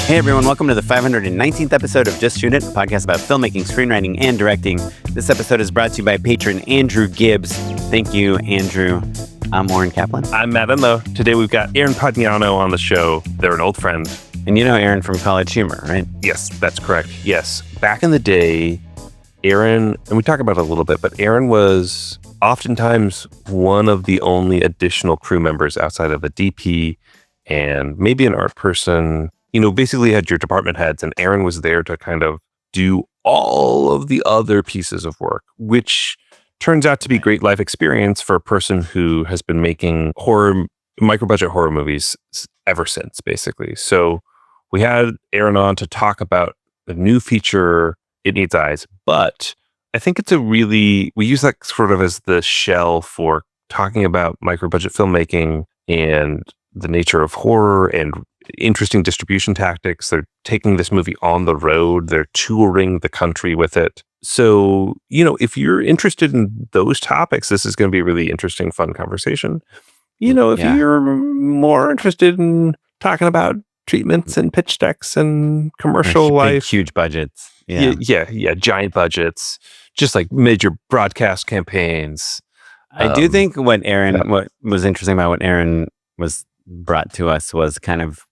Hey everyone, welcome to the 519th episode of Just Shoot It, a podcast about filmmaking, screenwriting, and directing. This episode is brought to you by patron Andrew Gibbs. Thank you, Andrew. I'm Oren Kaplan. I'm Matt Enlow. Today we've got Aaron Pagniano on the show. They're an old friend. And you know Aaron from College Humor, right? Yes, that's correct. Yes. Back in the day, Aaron, and we talk about it a little bit, but Aaron was oftentimes one of the only additional crew members outside of a DP and maybe an art person. You know, basically had your department heads, and Aaron was there to kind of do all of the other pieces of work, which turns out to be great life experience for a person who has been making micro-budget horror movies ever since, basically. So we had Aaron on to talk about the new feature, It Needs Eyes, but I think we use that sort of as the shell for talking about micro-budget filmmaking and the nature of horror and interesting distribution tactics. They're taking this movie on the road. They're touring the country with it. So, you know, if you're interested in those topics, this is going to be a really interesting, fun conversation. You know, if you're more interested in talking about treatments and pitch decks and commercial life. Huge budgets. Yeah. Giant budgets, just like major broadcast campaigns. I do think what was interesting about what Aaron was brought to us was kind of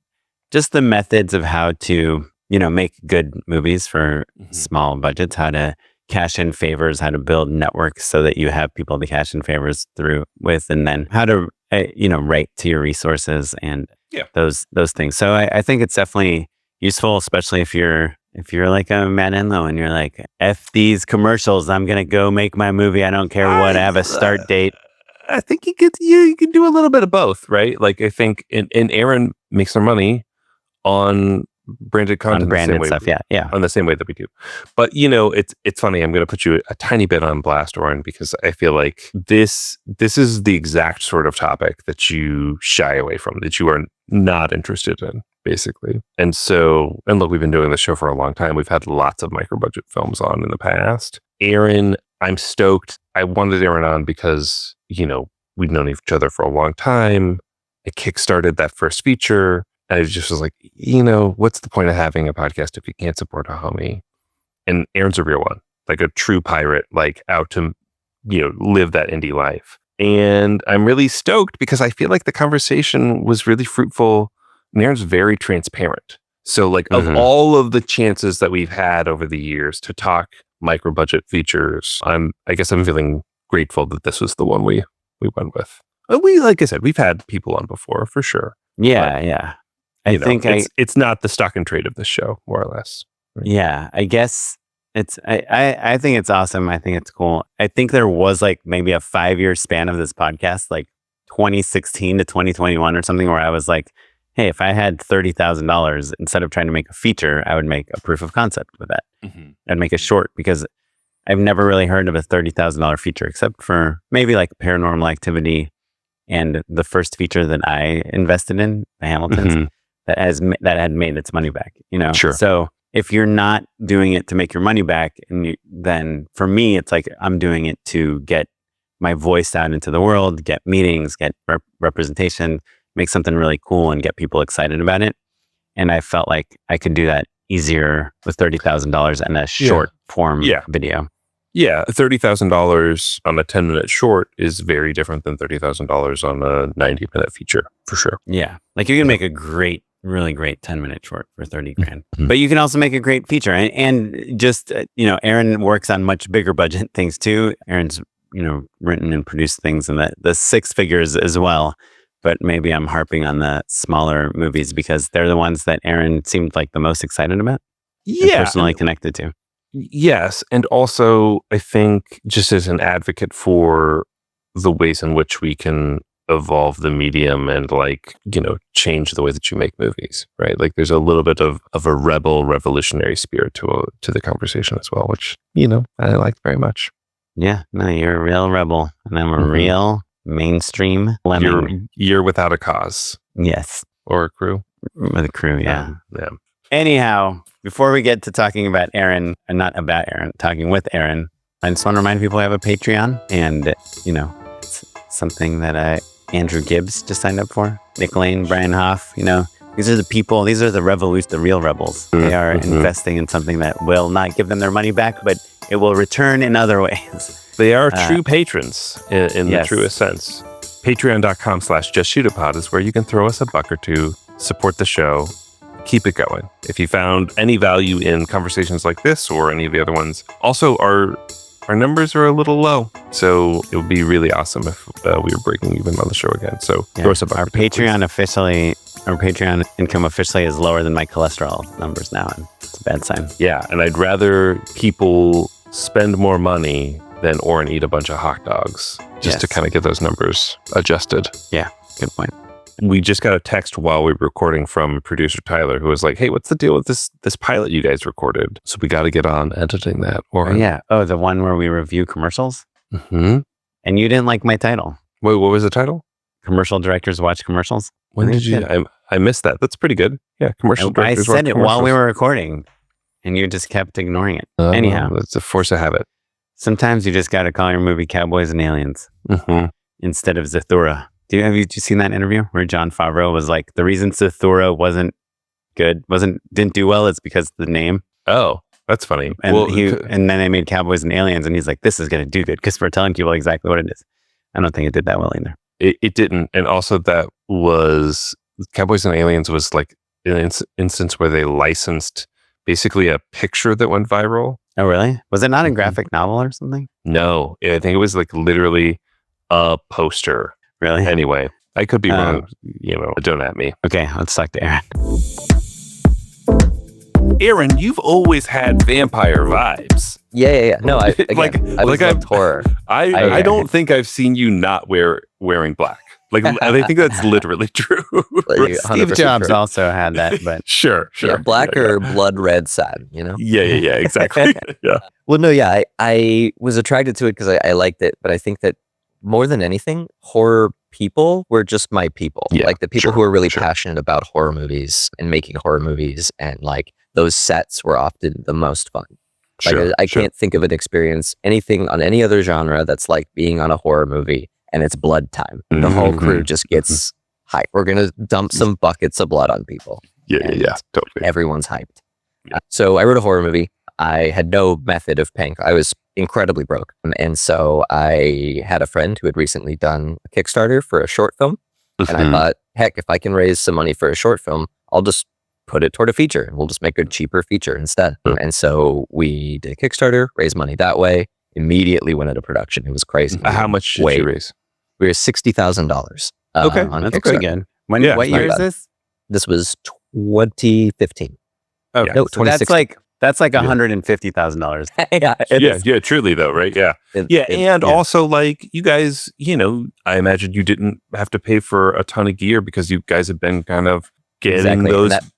just the methods of how to, you know, make good movies for small budgets, how to cash in favors, how to build networks so that you have people to cash in favors through with, and then how to, write to your resources and those things. So I think it's definitely useful, especially if you're like a Matt Enlow and you're like, F these commercials, I'm going to go make my movie. I don't care what, I have a start date. I think you could do a little bit of both, right? Like I think, and Aaron makes their money on branded content, on branded stuff, on the same way that we do. But you know, it's funny. I'm going to put you a tiny bit on blast, Oren, because I feel like this is the exact sort of topic that you shy away from, that you are not interested in, basically. And look, we've been doing this show for a long time. We've had lots of micro budget films on in the past. Aaron, I'm stoked. I wanted Aaron on because, you know, we'd known each other for a long time. I kickstarted that first feature. And I just was like, you know, what's the point of having a podcast if you can't support a homie? And Aaron's a real one, like a true pirate, like out to, you know, live that indie life. And I'm really stoked because I feel like the conversation was really fruitful. And Aaron's very transparent. So like of all of the chances that we've had over the years to talk micro budget features, I guess I'm feeling grateful that this was the one we went with. Like I said, we've had people on before for sure. Yeah. I think it's not the stock and trade of this show, more or less. Right? Yeah, I guess I think it's awesome. I think it's cool. I think there was like maybe a 5-year span of this podcast, like 2016 to 2021 or something, where I was like, hey, if I had $30,000, instead of trying to make a feature, I would make a proof of concept with that. I'd make a short, because I've never really heard of a $30,000 feature except for maybe like Paranormal Activity and the first feature that I invested in, the Hamiltons, that had made its money back, you know? Sure. So if you're not doing it to make your money back, then for me, it's like I'm doing it to get my voice out into the world, get meetings, get representation, make something really cool and get people excited about it. And I felt like I could do that easier with $30,000 and a short form video. Yeah, $30,000 on a 10-minute short is very different than $30,000 on a 90-minute feature, for sure. Yeah, like you can make a really great 10-minute short for 30 grand, but you can also make a great feature. And just, Aaron works on much bigger budget things too. Aaron's, written and produced things in the six figures as well. But maybe I'm harping on the smaller movies because they're the ones that Aaron seemed like the most excited about. Yeah. Personally connected to. Yes. And also, I think just as an advocate for the ways in which we can evolve the medium and change the way that you make movies, right? Like there's a little bit of a revolutionary spirit to the conversation as well, which, I like very much. Yeah. No, you're a real rebel and I'm a real mainstream lemming. You're without a cause. Yes. Or a crew. With a crew, yeah. Yeah. Anyhow, before we get to talking about Aaron, and not about Aaron, talking with Aaron, I just want to remind people I have a Patreon, and, it's something that Andrew Gibbs just signed up for. Nick Lane, Brian Hoff, These are the people, these are the real rebels. They are investing in something that will not give them their money back, but it will return in other ways. They are true patrons in the yes. truest sense. Patreon.com/justshootapod is where you can throw us a buck or two, support the show, keep it going. If you found any value in conversations like this or any of the other ones, also our numbers are a little low, so it would be really awesome if we were breaking even on the show again. So throw us a buck. Our Patreon income officially is lower than my cholesterol numbers now, and it's a bad sign. Yeah, and I'd rather people spend more money than Oren eat a bunch of hot dogs just to kind of get those numbers adjusted. Yeah, good point. We just got a text while we were recording from producer Tyler, who was like, "Hey, what's the deal with this pilot you guys recorded?" So we got to get on editing that. The one where we review commercials. Mm-hmm. And you didn't like my title. Wait, what was the title? Commercial directors watch commercials. When did you? I missed that. That's pretty good. Yeah, commercial directors. I said it while we were recording, and you just kept ignoring it. Anyhow, it's a force of habit. Sometimes you just got to call your movie Cowboys and Aliens instead of Zathura. Have you seen that interview where Jon Favreau was like, the reason Zathura didn't do well, it's because of the name. Oh, that's funny. And and then they made Cowboys and Aliens, and he's like, this is going to do good because we're telling people exactly what it is. I don't think it did that well either. It didn't. And also that was, Cowboys and Aliens was like an instance where they licensed basically a picture that went viral. Oh, really? Was it not a graphic novel or something? No, I think it was like literally a poster. Really? Anyway, I could be wrong. Don't at me. Okay, let's talk to Aaron. Aaron, you've always had vampire vibes. Yeah. No, I loved horror. I don't think I've seen you not wearing black. Like, I think that's literally true. Steve Jobs true. also had that, but sure. Yeah, black or blood red sad, Yeah, exactly. Yeah. Well, no, yeah, I was attracted to it because I liked it, but I think that more than anything, horror people were just my people. Yeah, like the people who are really passionate about horror movies and making horror movies, and like those sets were often the most fun. Like I can't think of an experience, anything on any other genre that's like being on a horror movie and it's blood time. The whole crew just gets hyped. We're going to dump some buckets of blood on people. Yeah, totally. Everyone's hyped. So I wrote a horror movie. I had no method of paying. I was incredibly broke. And so I had a friend who had recently done a Kickstarter for a short film. And I thought, heck, if I can raise some money for a short film, I'll just put it toward a feature and we'll just make a cheaper feature instead. And so we did a Kickstarter, raised money that way, immediately went into production. It was crazy. How much did you raise? We were $60,000. Okay, on that's Kickstarter. pretty good. What year is this? This was 2015. Okay, no, so that's like $150,000. Yeah, truly though, right? Yeah. Also like you guys, I imagine you didn't have to pay for a ton of gear because you guys have been kind of getting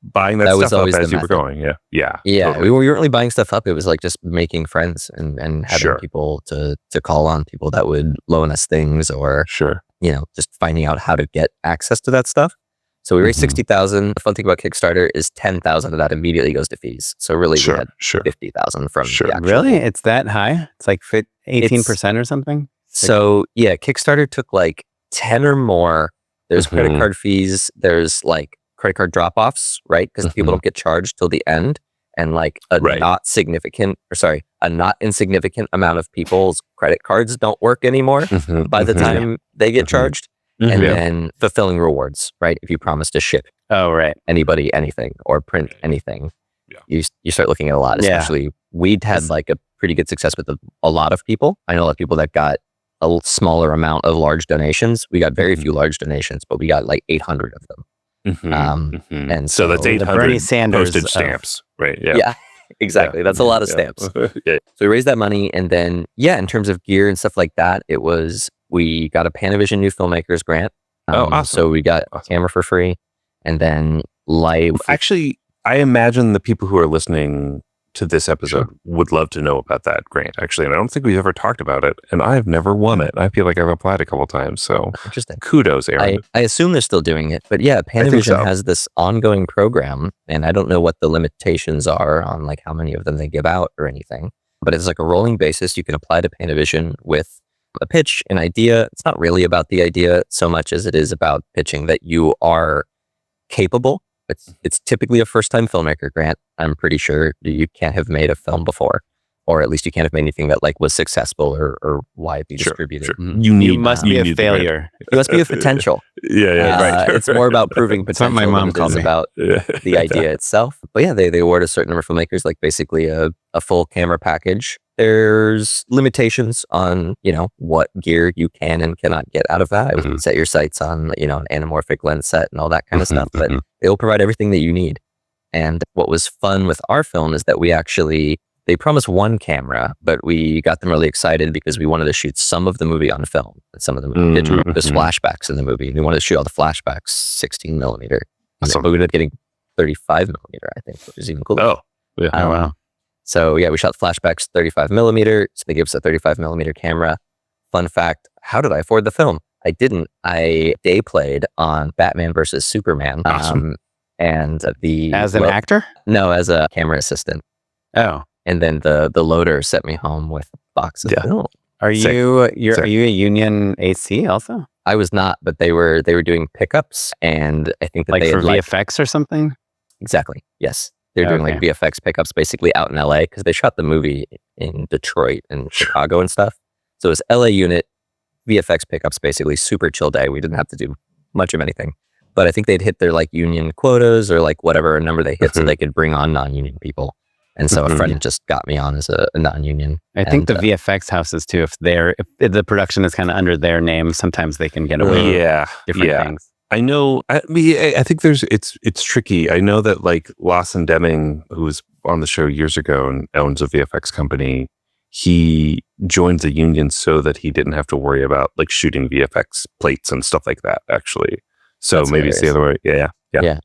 buying that stuff up as you were going. Yeah. Totally. We weren't really buying stuff up. It was like just making friends and having people to call on, people that would loan us things or, just finding out how to get access to that stuff. So we raised $60,000. The fun thing about Kickstarter is $10,000 of that immediately goes to fees. So really we had $50,000 from the actual. Really? It's that high? It's like 18% or something? So yeah, Kickstarter took like 10 or more. There's credit card fees. There's like credit card drop-offs, right? Because people don't get charged till the end. And like a not insignificant amount of people's credit cards don't work anymore by the time they get charged. And then fulfilling rewards, right? If you promise to ship anybody anything or print anything, you start looking at a lot. Especially we'd had like a pretty good success with a lot of people. I know a lot of people that got a smaller amount of large donations. We got very few large donations, but we got like 800 of them. And so that's 800 Bernie Sanders postage stamps, right? Yeah, exactly. That's a lot of stamps. So we raised that money, and then in terms of gear and stuff like that, we got a Panavision New Filmmakers grant. Awesome. So we got a camera for free, and then live. Actually, I imagine the people who are listening to this episode would love to know about that grant, actually. And I don't think we've ever talked about it, and I've never won it. I feel like I've applied a couple times. So interesting. Kudos, Aaron. I assume they're still doing it, but Panavision has this ongoing program, and I don't know what the limitations are on like how many of them they give out or anything, but it's like a rolling basis. You can apply to Panavision with a pitch, an idea. It's not really about the idea so much as it is about pitching that you are capable It's typically a first-time filmmaker grant. I'm pretty sure you can't have made a film before, or at least you can't have made anything that like was successful or widely distributed. Sure. You must be a failure. You must be a potential. Right. It's more about proving potential my mom than it is called me. about the idea itself. But yeah, they award a certain number of filmmakers, like basically a full camera package. There's limitations on, what gear you can and cannot get out of that. I would set your sights on, an anamorphic lens set and all that kind of stuff, but they will provide everything that you need. And what was fun with our film is that they promised one camera, but we got them really excited because we wanted to shoot some of the movie on film. And some of them digital. There's flashbacks in the movie. And we wanted to shoot all the flashbacks 16 millimeter. But we ended up getting 35 millimeter, I think, which is even cooler. Oh, yeah. Wow. So yeah, we shot the flashbacks 35 millimeter. So they gave us a 35 millimeter camera. Fun fact, how did I afford the film? I didn't. I day played on Batman versus Superman. Awesome. And as an actor? No, as a camera assistant. Oh. And then the loader sent me home with a box of film. Are you a union AC also? I was not, but they were doing pickups, and I think that like they for had VFX or something. Exactly. Yes, they're doing like VFX pickups basically out in LA because they shot the movie in Detroit and Chicago and stuff. So it was LA unit VFX pickups, basically super chill day. We didn't have to do much of anything, but I think they'd hit their like union quotas or like whatever number they hit, so they could bring on non-union people. And so a friend just got me on as a non-union. I think the VFX houses too, if the production is kind of under their name, sometimes they can get away with different things. I know. I think it's tricky. I know that like Lawson Deming, who was on the show years ago and owns a VFX company, he joined the union so that he didn't have to worry about like shooting VFX plates and stuff like that, actually. So That's maybe it's the other way. Yeah.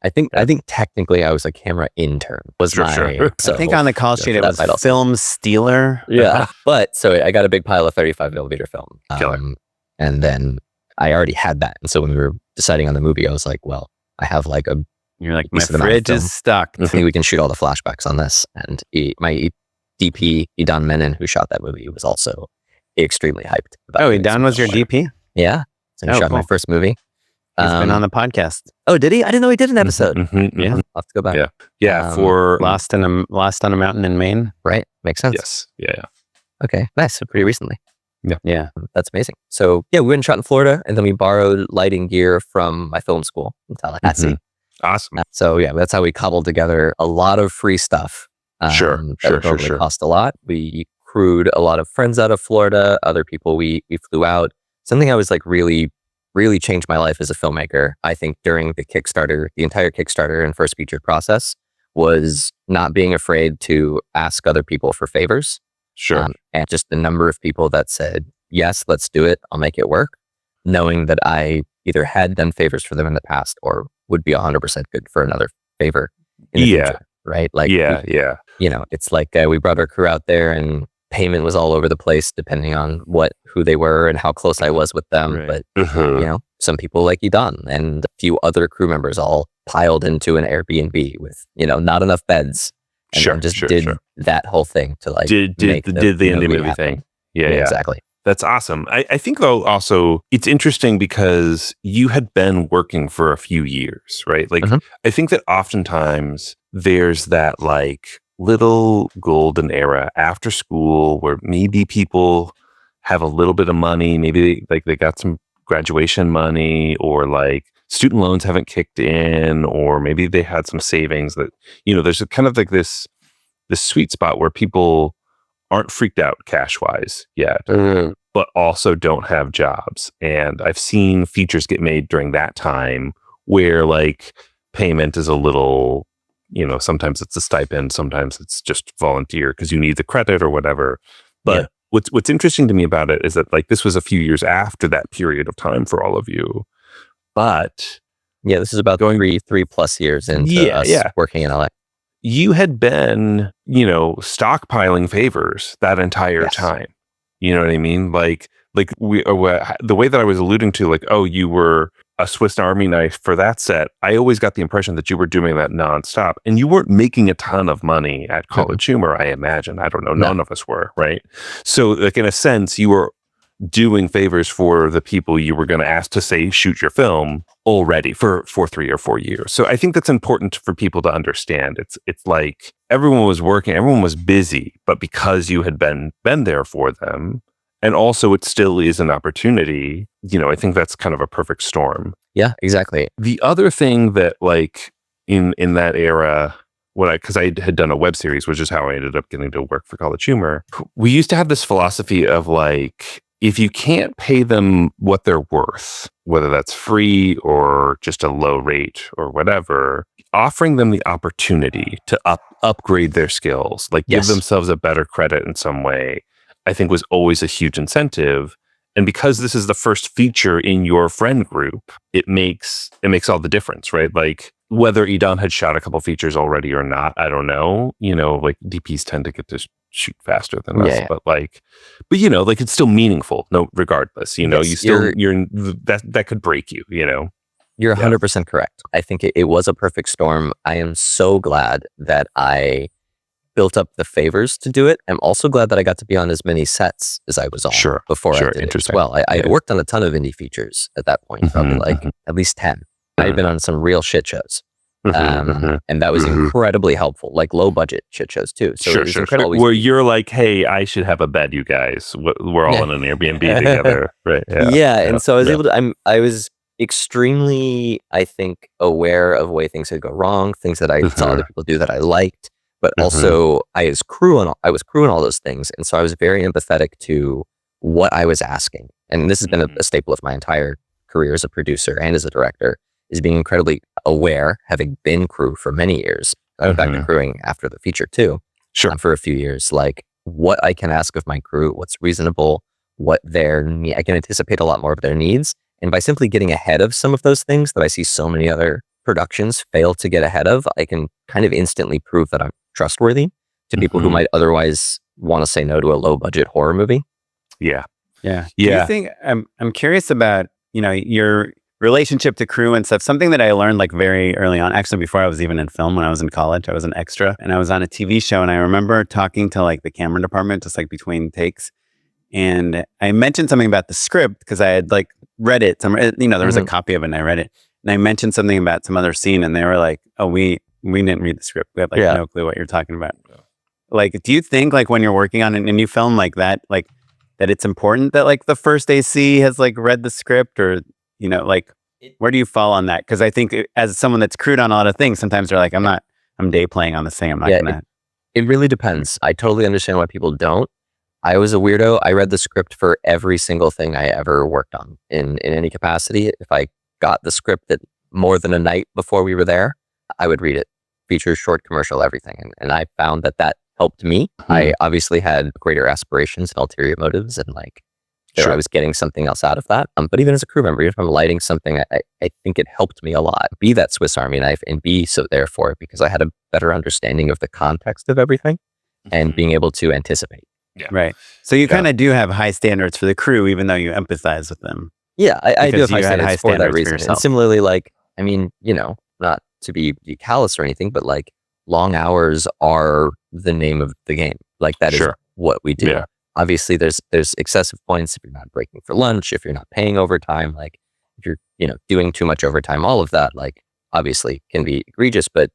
I think technically I was a camera intern. Sure. I think on the call sheet it was film stealer. Yeah. But so I got a big pile of 35 millimeter film. And then I already had that. And so when we were deciding on the movie, I was like, well, I have like you're like, my fridge is stuck. I think we can shoot all the flashbacks on this. And my DP, Idan Menon, who shot that movie, was also extremely hyped. Idan was your DP? Yeah. So he shot my first movie. He's been on the podcast. Oh, did he? I didn't know he did an episode. Yeah. I'll have to go back. Yeah. For Lost on a Mountain in Maine. Right. Makes sense. Yes. Yeah. Okay. Nice. So pretty recently. Yeah. That's amazing. So yeah, we went and shot in Florida, and then we borrowed lighting gear from my film school in Tallahassee. Awesome. So yeah, that's how we cobbled together a lot of free stuff. Sure. Cost a lot. We crewed a lot of friends out of Florida, other people we flew out. Something I was like really changed my life as a filmmaker. I think during the entire Kickstarter and first feature process was not being afraid to ask other people for favors. Sure. And just the number of people that said, yes, let's do it. I'll make it work. Knowing that I either had done favors for them in the past or would be 100% good for another favor in the future. Right? Like, it's like we brought our crew out there and payment was all over the place depending on who they were and how close I was with them. Right. But, some people like Idan and a few other crew members all piled into an Airbnb with, not enough beds. And just did that whole thing to like did the indie movie thing. Yeah, exactly. That's awesome. I think though also it's interesting because you had been working for a few years, right? Like I think that oftentimes there's that like little golden era after school where maybe people have a little bit of money, maybe they got some graduation money or like student loans haven't kicked in, or maybe they had some savings that, there's a kind of like this sweet spot where people aren't freaked out cash wise yet, but also don't have jobs. And I've seen features get made during that time where like payment is a little, sometimes it's a stipend, sometimes it's just volunteer because you need the credit or whatever. But what's interesting to me about it is that like this was a few years after that period of time for all of you. But this is about going 3+ years into us working in LA. You had been, stockpiling favors that entire time. You know what I mean? Like the way that I was alluding to, like, oh, you were a Swiss Army knife for that set. I always got the impression that you were doing that nonstop, and you weren't making a ton of money at College Humor. I imagine. I don't know. None of us were, right? So, like in a sense, you were doing favors for the people you were going to ask to say shoot your film already for 3 or 4 years. So I think that's important for people to understand. It's like everyone was working, everyone was busy, but because you had been there for them, and also it still is an opportunity, I think that's kind of a perfect storm. Yeah, exactly. The other thing that like in that era, because I had done a web series, which is how I ended up getting to work for College Humor. We used to have this philosophy of like, if you can't pay them what they're worth, whether that's free or just a low rate or whatever, offering them the opportunity to upgrade their skills, like give themselves a better credit in some way, I think was always a huge incentive. And because this is the first feature in your friend group, it makes all the difference, right? Like whether Idam had shot a couple features already or not, I don't know. Like DPs tend to get to shoot faster than us, but like it's still meaningful. No, regardless, that could break you. You're 100% correct. I think it was a perfect storm. I am so glad that I built up the favors to do it. I'm also glad that I got to be on as many sets as I was on before I did it as well. I had worked on a ton of indie features at that point, probably like at least 10. I had been on some real shit shows. And that was incredibly helpful, like low budget shit shows too. So it was incredibly where you're like, hey, I should have a bed, you guys. We're all in an Airbnb together, right? And so I was able to. I was extremely, I think, aware of way things could go wrong, things that I saw other people do that I liked, but also I was crewing all those things, and so I was very empathetic to what I was asking. And this has been a staple of my entire career as a producer and as a director, is being incredibly aware, having been crew for many years. I went back to crewing after the feature too, for a few years, like what I can ask of my crew, what's reasonable, what I can anticipate a lot more of their needs. And by simply getting ahead of some of those things that I see so many other productions fail to get ahead of, I can kind of instantly prove that I'm trustworthy to people who might otherwise want to say no to a low budget horror movie. Yeah. Do you think, I'm curious about, your relationship to crew and stuff. Something that I learned like very early on, actually before I was even in film, when I was in college, I was an extra and I was on a TV show, and I remember talking to like the camera department, just like between takes. And I mentioned something about the script because I had like read it somewhere, there was a copy of it and I read it. And I mentioned something about some other scene and they were like, oh, we didn't read the script. We have like no clue what you're talking about. Like, do you think like when you're working on an indie film like that it's important that like the first AC has like read the script, or, like where do you fall on that? Because I think as someone that's crewed on a lot of things, sometimes they're like, I'm day playing on this thing. I'm not gonna. It really depends. I totally understand why people don't. I was a weirdo. I read the script for every single thing I ever worked on in any capacity. If I got the script that more than a night before we were there, I would read it. Feature, short, commercial, everything. And I found that helped me. I obviously had greater aspirations and ulterior motives, and like I was getting something else out of that. But even as a crew member, if I'm lighting something, I think it helped me a lot. Be that Swiss Army knife and be so therefore, because I had a better understanding of the context of everything and being able to anticipate. Yeah. Right. So you kind of do have high standards for the crew, even though you empathize with them. Yeah, I do have high standards for that reason. And similarly, like, I mean, not to be callous or anything, but like long hours are the name of the game. Like that is what we do. Yeah. Obviously, there's excessive points if you're not breaking for lunch, if you're not paying overtime, like if you're, doing too much overtime, all of that, like obviously can be egregious. But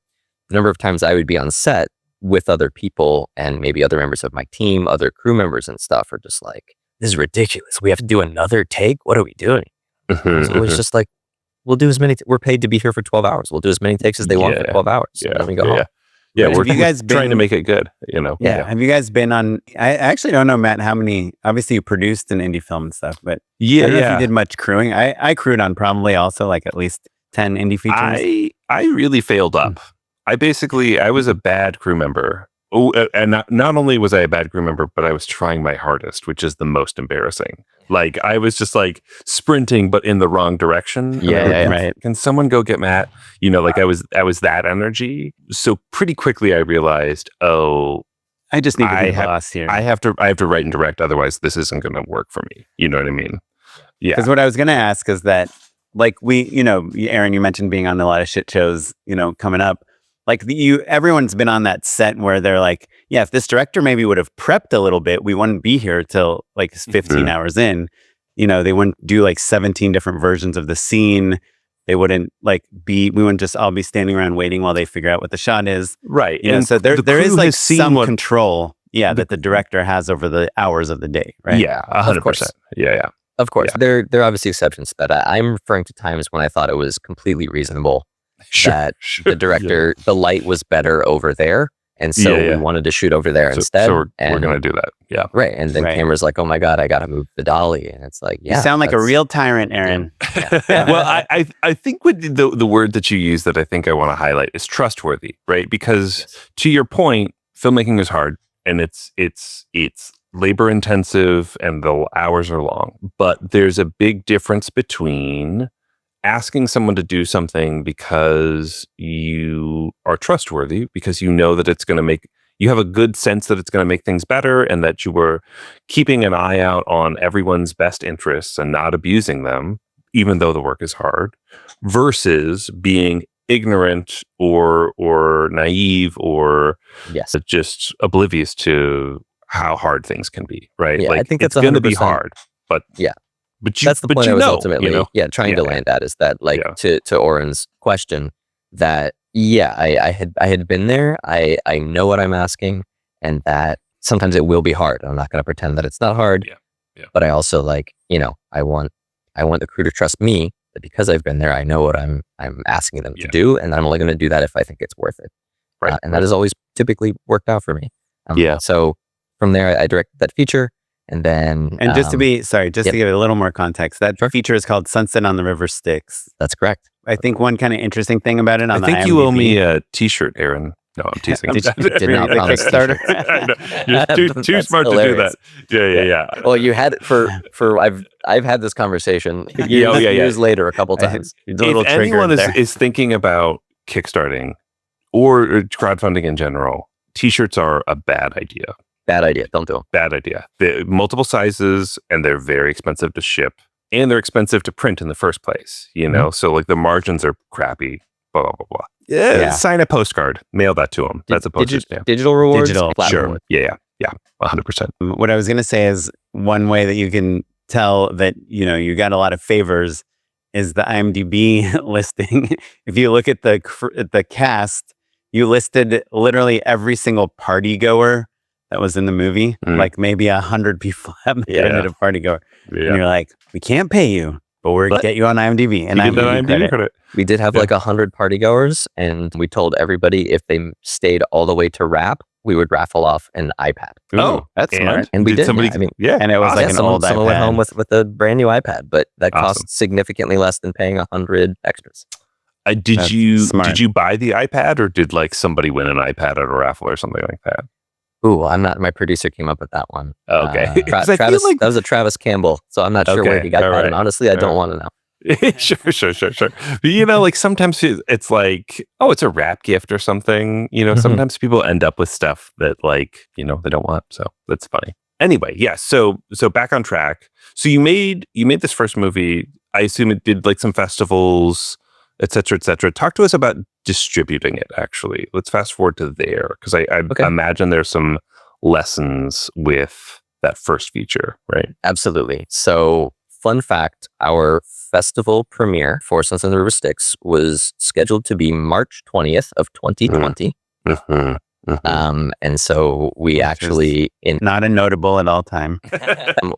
the number of times I would be on set with other people and maybe other members of my team, other crew members and stuff are just like, this is ridiculous. We have to do another take. What are we doing? So it was just like, we'll do as many, we're paid to be here for 12 hours. We'll do as many takes as they want for 12 hours. And then we go home. Yeah, we're trying to make it good, Yeah. Have you guys been on, I actually don't know, Matt, how many, obviously you produced an indie film and stuff, but I don't know if you did much crewing. I crewed on probably also like at least 10 indie features. I really failed up. I was a bad crew member. Oh, and not only was I a bad crew member, but I was trying my hardest, which is the most embarrassing. Like I was just like sprinting, but in the wrong direction. Right. Can someone go get Matt? Like I was that energy. So pretty quickly I realized, I just need to be boss here. I have to write and direct, otherwise this isn't going to work for me. You know what I mean? Yeah. Because what I was going to ask is that, like Aaron, you mentioned being on a lot of shit shows, coming up. like everyone's been on that set where they're like, yeah, if this director maybe would have prepped a little bit, we wouldn't be here till like 15 hours in. They wouldn't do like 17 different versions of the scene. They wouldn't we wouldn't just all be standing around waiting while they figure out what the shot is. Right. And so there is like some control, that the director has over the hours of the day, right? Yeah, 100%. Yeah. Of course. There are obviously exceptions, but I'm referring to times when I thought it was completely reasonable that the director, the light was better over there. And so we wanted to shoot over there instead. So we're going to do that. Yeah. Right. And then camera's like, oh my God, I got to move the dolly. And it's like, you sound like a real tyrant, Aaron. Well, I think with the word that you use that I think I want to highlight is trustworthy, right? Because to your point, filmmaking is hard and it's labor intensive and the hours are long. But there's a big difference between asking someone to do something because you are trustworthy, because you know that it's going to you have a good sense that it's going to make things better and that you were keeping an eye out on everyone's best interests and not abusing them, even though the work is hard, versus being ignorant or naive or just oblivious to how hard things can be, right? Yeah, I think it's going to be hard, but that's the point I was ultimately trying to land at, is that to Oren's question that I had been there. I know what I'm asking, and that sometimes it will be hard. I'm not going to pretend that it's not hard. But I also I want the crew to trust me, that because I've been there, I know what I'm asking them to do, and I'm only going to do that if I think it's worth it. Right. And that has always typically worked out for me. So from there, I directed that feature. And then, just to give it a little more context, that feature is called Sunset on the River Styx. That's correct. I think one kind of interesting thing about it, I think you owe me a T-shirt, Aaron. No, I'm teasing. Did not promise Kickstarter. You're too smart hilarious. To do that. Yeah. Well, you had it for I've had this conversation years later a couple times. If anyone is thinking about kickstarting or crowdfunding in general, T-shirts are a bad idea. Bad idea. Don't do them. Bad idea. They're multiple sizes and they're very expensive to ship and they're expensive to print in the first place, So like the margins are crappy, blah, blah, blah, blah. Yeah. Sign a postcard, mail that to them. That's a postage stamp. Digital rewards? Sure. Yeah. 100%. What I was going to say is one way that you can tell that, you got a lot of favors is the IMDb listing. If you look at the cast, you listed literally every single party goer that was in the movie. Like maybe 100 people have been at a party goer. And you're like, we can't pay you, but we're going to get you on IMDb. And IMDb credit. We did have like 100 party goers, and we told everybody if they stayed all the way to wrap, we would raffle off an iPad. Oh, that's smart. And we did. Somebody, and it was like an old iPad. Someone went home with a brand new iPad, but that cost significantly less than paying 100 extras. Did you buy the iPad, or did like somebody win an iPad at a raffle or something like that? Ooh, I'm not. My producer came up with that one. Okay, Travis. That was a Travis Campbell. So I'm not sure where he got that. And honestly, I don't want to know. Sure. But like sometimes it's like, oh, it's a wrap gift or something. Sometimes people end up with stuff that like they don't want. So that's funny. Anyway, yeah. So back on track. So you made this first movie. I assume it did like some festivals, et cetera, et cetera. Talk to us about distributing it, actually. Let's fast forward to there, because I imagine there's some lessons with that first feature, right? Absolutely. So, fun fact, our festival premiere for Sunset on the River Styx was scheduled to be March 20th of 2020. And so we not a notable at all time.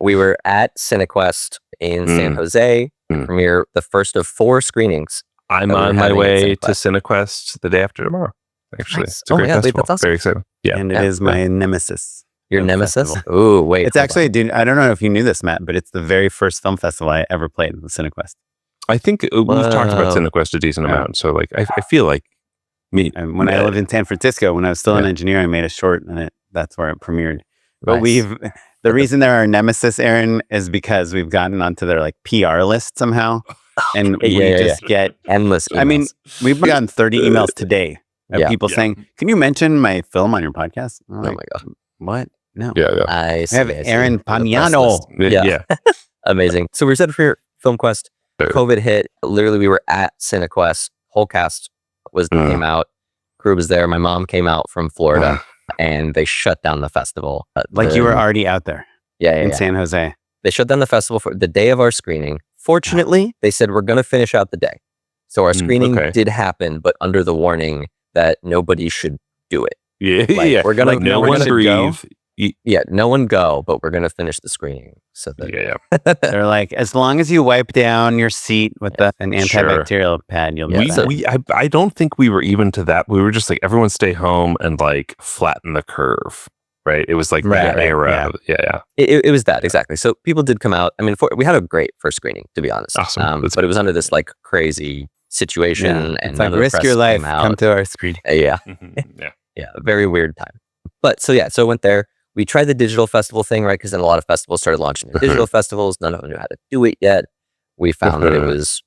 We were at CineQuest in San Jose, premiere the first of 4 screenings. I'm on my way to CineQuest the day after tomorrow. Actually, nice. It's a great festival. That's awesome. Very exciting. Yeah, and it is my nemesis. Your nemesis? Festival. Oh, wait. It's actually, dude, I don't know if you knew this, Matt, but it's the very first film festival I ever played with CineQuest. I think we've talked about CineQuest a decent amount. So, like, I feel like when I lived in San Francisco, when I was still an engineer, I made a short, and that's where it premiered. But the reason they're our nemesis, Aaron, is because we've gotten onto their like PR list somehow. And we just get endless emails. I mean, we've gotten 30 emails today of people saying, can you mention my film on your podcast? Oh my God. What? No. Yeah. I have Aaron Pagniano. Yeah. Amazing. So we were set for FilmQuest. COVID hit. Literally, we were at CineQuest. Whole cast came out. crew was there. My mom came out from Florida and they shut down the festival. You were already out there. Yeah. San Jose. They shut down the festival for the day of our screening. Fortunately, they said we're going to finish out the day. So our screening did happen, but under the warning that nobody should do it. Yeah. We're going to no one breathe. Yeah, no one go, but we're going to finish the screening. So that, they're like, as long as you wipe down your seat with an antibacterial pad, you'll be fine. I don't think we were even to that. We were just like, everyone stay home and like flatten the curve. Right. It was like that era. Yeah. It was that. Exactly. So people did come out. I mean, we had a great first screening, to be honest. Awesome. But it was under this like crazy situation. And it's like, risk your life. Come to our screening. Yeah. A very weird time. But so I went there. We tried the digital festival thing, right? Because then a lot of festivals started launching their digital festivals. None of them knew how to do it yet. We found that it was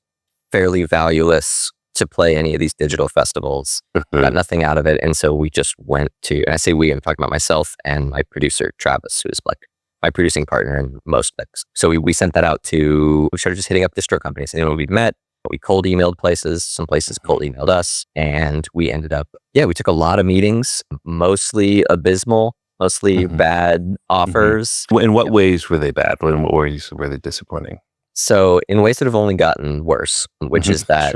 fairly valueless to play any of these digital festivals. Got nothing out of it. And so we just went to, and I say we, I'm talking about myself and my producer, Travis, who's like my producing partner in most things. So we sent that out we started just hitting up distro companies. Anyone we'd met, we cold emailed places, some places cold emailed us. And we ended up, we took a lot of meetings, mostly abysmal, mostly bad offers. In what ways were they bad? In what ways were they disappointing? So in ways that have only gotten worse, which is that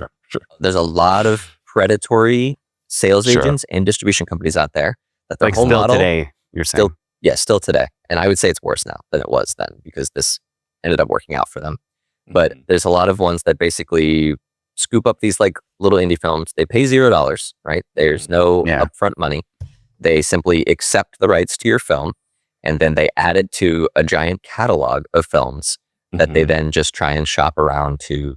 there's a lot of predatory sales agents and distribution companies out there that their whole model today, you're saying? Still today. And I would say it's worse now than it was then because this ended up working out for them. But there's a lot of ones that basically scoop up these like little indie films. They pay $0, right? There's no upfront money. They simply accept the rights to your film, and then they add it to a giant catalog of films that they then just try and shop around to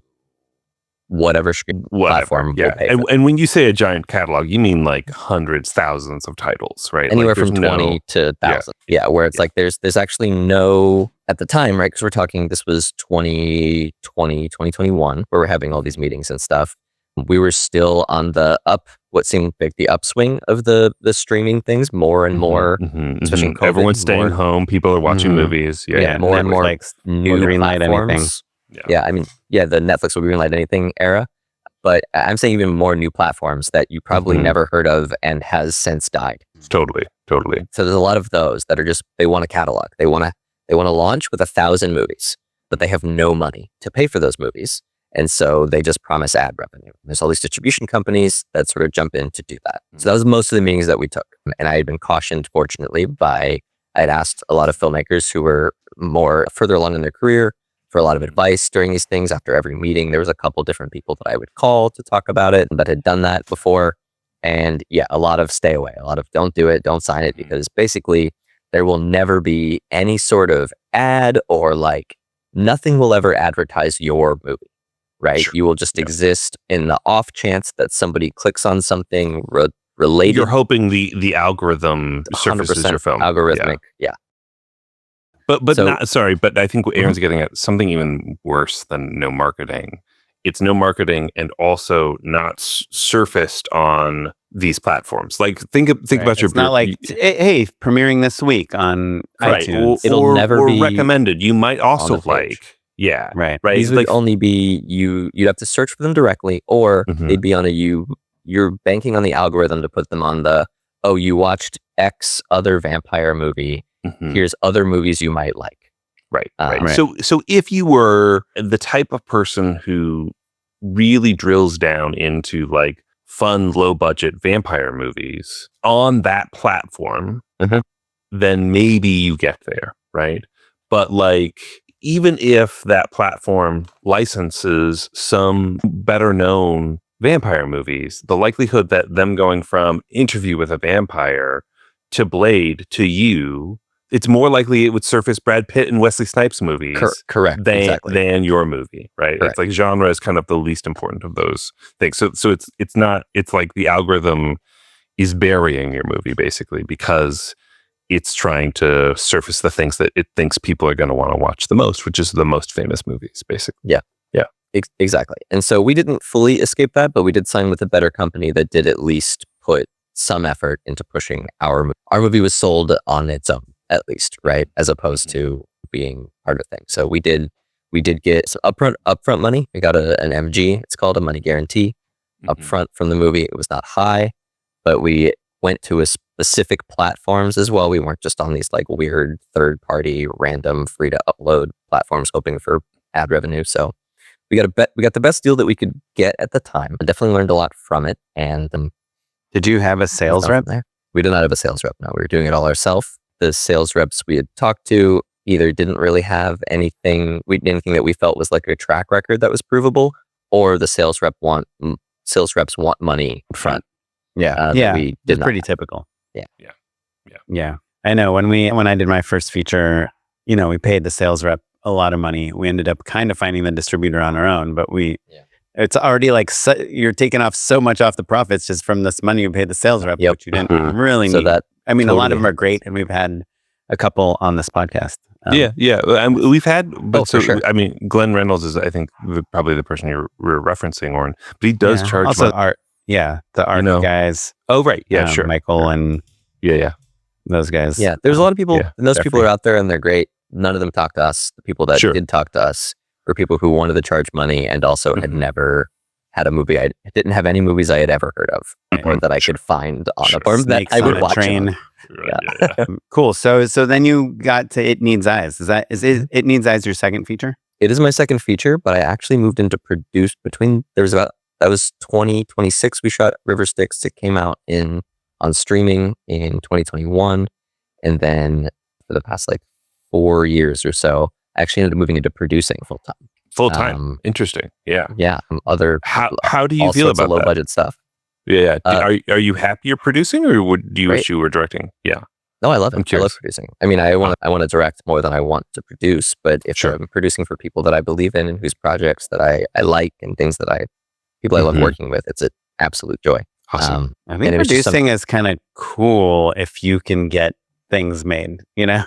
whatever platform. Yeah. And when you say a giant catalog, you mean like hundreds, thousands of titles, right? Anywhere from 20 to 1,000. Yeah, where it's like there's actually no, at the time, right? Because we're talking, this was 2020, 2021, where we're having all these meetings and stuff. We were still on what seemed like the upswing of the streaming things, more and more, especially in COVID. Everyone's staying home. People are watching movies. More and more like new platforms. The Netflix will greenlight anything era. But I'm saying even more new platforms that you probably never heard of and has since died. Totally. So there's a lot of those that are just, they want a catalog. They want to launch with 1,000 movies, but they have no money to pay for those movies. And so they just promise ad revenue. There's all these distribution companies that sort of jump in to do that. So that was most of the meetings that we took. And I had been cautioned, fortunately, I had asked a lot of filmmakers who were more further along in their career for a lot of advice during these things. After every meeting, there was a couple different people that I would call to talk about it that had done that before. And a lot of stay away, a lot of don't do it, don't sign it, because basically there will never be any sort of ad or like nothing will ever advertise your movie. Right. Sure. You will just exist in the off chance that somebody clicks on something related. You're hoping the algorithm surfaces your film. Algorithmic. Yeah. But I think what Aaron's getting at something even worse than no marketing. It's no marketing and also not surfaced on these platforms. Like think about your. It's not like hey, premiering this week on iTunes. It'll never be recommended. You might also like. Yeah. Right. These would only be you'd have to search for them directly, or they'd be on you're banking on the algorithm to put them on you watched X other vampire movie. Here's other movies you might like. Right. So if you were the type of person who really drills down into like fun, low budget vampire movies on that platform, then maybe you get there. Right. But like, even if that platform licenses some better known vampire movies, the likelihood that them going from Interview with a Vampire to Blade to you, it's more likely it would surface Brad Pitt and Wesley Snipes movies correct than your movie, right? Correct. It's like genre is kind of the least important of those things. So it's like the algorithm is burying your movie basically because it's trying to surface the things that it thinks people are going to want to watch the most, which is the most famous movies, basically. Yeah. Exactly. And so we didn't fully escape that, but we did sign with a better company that did at least put some effort into pushing our movie. Our movie was sold on its own, at least, right? As opposed to being part of things. So we did get some upfront money. We got an MG. It's called a money guarantee upfront from the movie. It was not high, but we went to a specific platforms as well. We weren't just on these like weird third-party, random, free to upload platforms hoping for ad revenue. So we got the best deal that we could get at the time. I definitely learned a lot from it. And did you have a sales rep there? We did not have a sales rep. No, we were doing it all ourselves. The sales reps we had talked to either didn't really have anything that we felt was like a track record that was provable, or the sales reps want money up front. Yeah, it's pretty typical. Yeah. I know when I did my first feature, we paid the sales rep a lot of money. We ended up kind of finding the distributor on our own, but it's already like you're taking off so much off the profits just from this money you paid the sales rep, which you didn't really need. A lot of them are great, and we've had a couple on this podcast. We've had, but sure. Glenn Reynolds is, I think, probably the person you're referencing, Oren, but he does charge also art. Yeah, the art guys. Oh, right. Yeah, sure. Michael and those guys. Yeah, there's a lot of people, and those people are out there, and they're great. None of them talk to us. The people that did talk to us were people who wanted to charge money and also had never had a movie. I didn't have any movies I had ever heard of or that I could find on a form that I would watch. Train. Cool. So then you got to It Needs Eyes. Is It Needs Eyes your second feature? It is my second feature, but I actually moved into produce that was 2026. We shot River Styx. It came out on streaming in 2021, and then for the past 4 years or so, I actually ended up moving into producing full time. Interesting. Yeah. Yeah. How do you feel about low budget stuff? Yeah. Are you happy you're producing, or do you wish you were directing? Yeah. No, I love it. I love producing. I want to direct more than I want to produce, but if I'm producing for people that I believe in and whose projects that I like and things that people I love working with, it's an absolute joy. Awesome. I think producing is kind of cool if you can get things made, Yeah.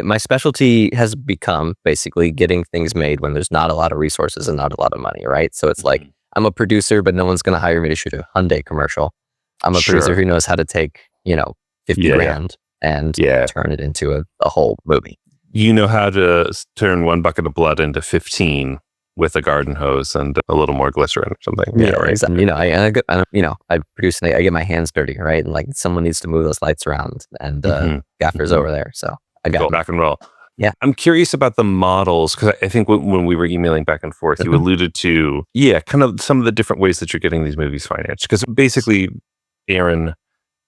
My specialty has become basically getting things made when there's not a lot of resources and not a lot of money, right? So it's like, I'm a producer, but no one's going to hire me to shoot a Hyundai commercial. I'm a producer who knows how to take, 50 grand and turn it into a whole movie. You know how to turn 1 bucket of blood into 15 with a garden hose and a little more glycerin or something. Right. Exactly. I produce and I get my hands dirty, right? And someone needs to move those lights around, and Gaffer's over there. So I got back and roll. Yeah. I'm curious about the models, because I think when we were emailing back and forth, you alluded to, kind of some of the different ways that you're getting these movies financed. Because basically, Aaron,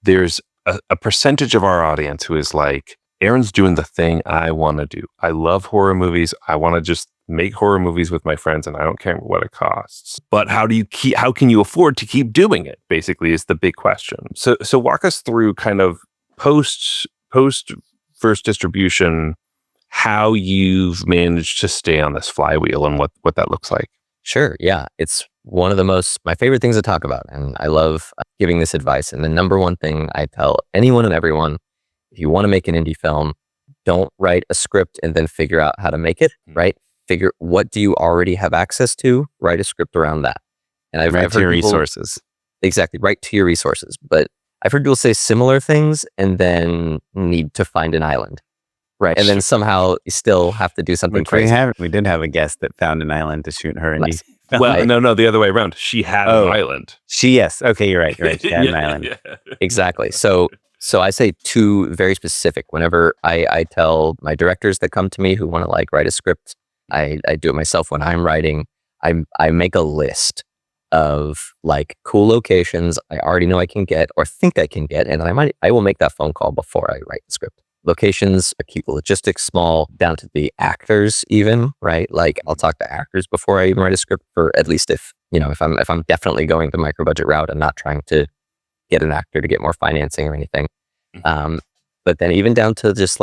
there's a percentage of our audience who is like, Aaron's doing the thing I want to do. I love horror movies. I want to just make horror movies with my friends, and I don't care what it costs. But how can you afford to keep doing it? Basically, is the big question. So walk us through kind of post first distribution, how you've managed to stay on this flywheel and what that looks like. Sure. Yeah. It's one of my favorite things to talk about. And I love giving this advice. And the number one thing I tell anyone and everyone, if you want to make an indie film, don't write a script and then figure out how to make it, right? Figure, what do you already have access to? Write a script around that. And I've heard your resources. Exactly. Write to your resources. But I've heard people say similar things and then need to find an island. Right. And then somehow you still have to do something crazy. We did have a guest that found an island to shoot her indie film. Well, no, the other way around. She had an island. Yes. Okay, you're right. She had an island. Yeah. Exactly. So I say two very specific. Whenever I tell my directors that come to me who want to write a script, I do it myself when I'm writing. I make a list of cool locations I already know I can get or think I can get, and I will make that phone call before I write the script. Locations, keep the logistics small, down to the actors even, right? I'll talk to actors before I even write a script, for at least if I'm definitely going the micro budget route and not trying to get an actor to get more financing or anything. But then even down to just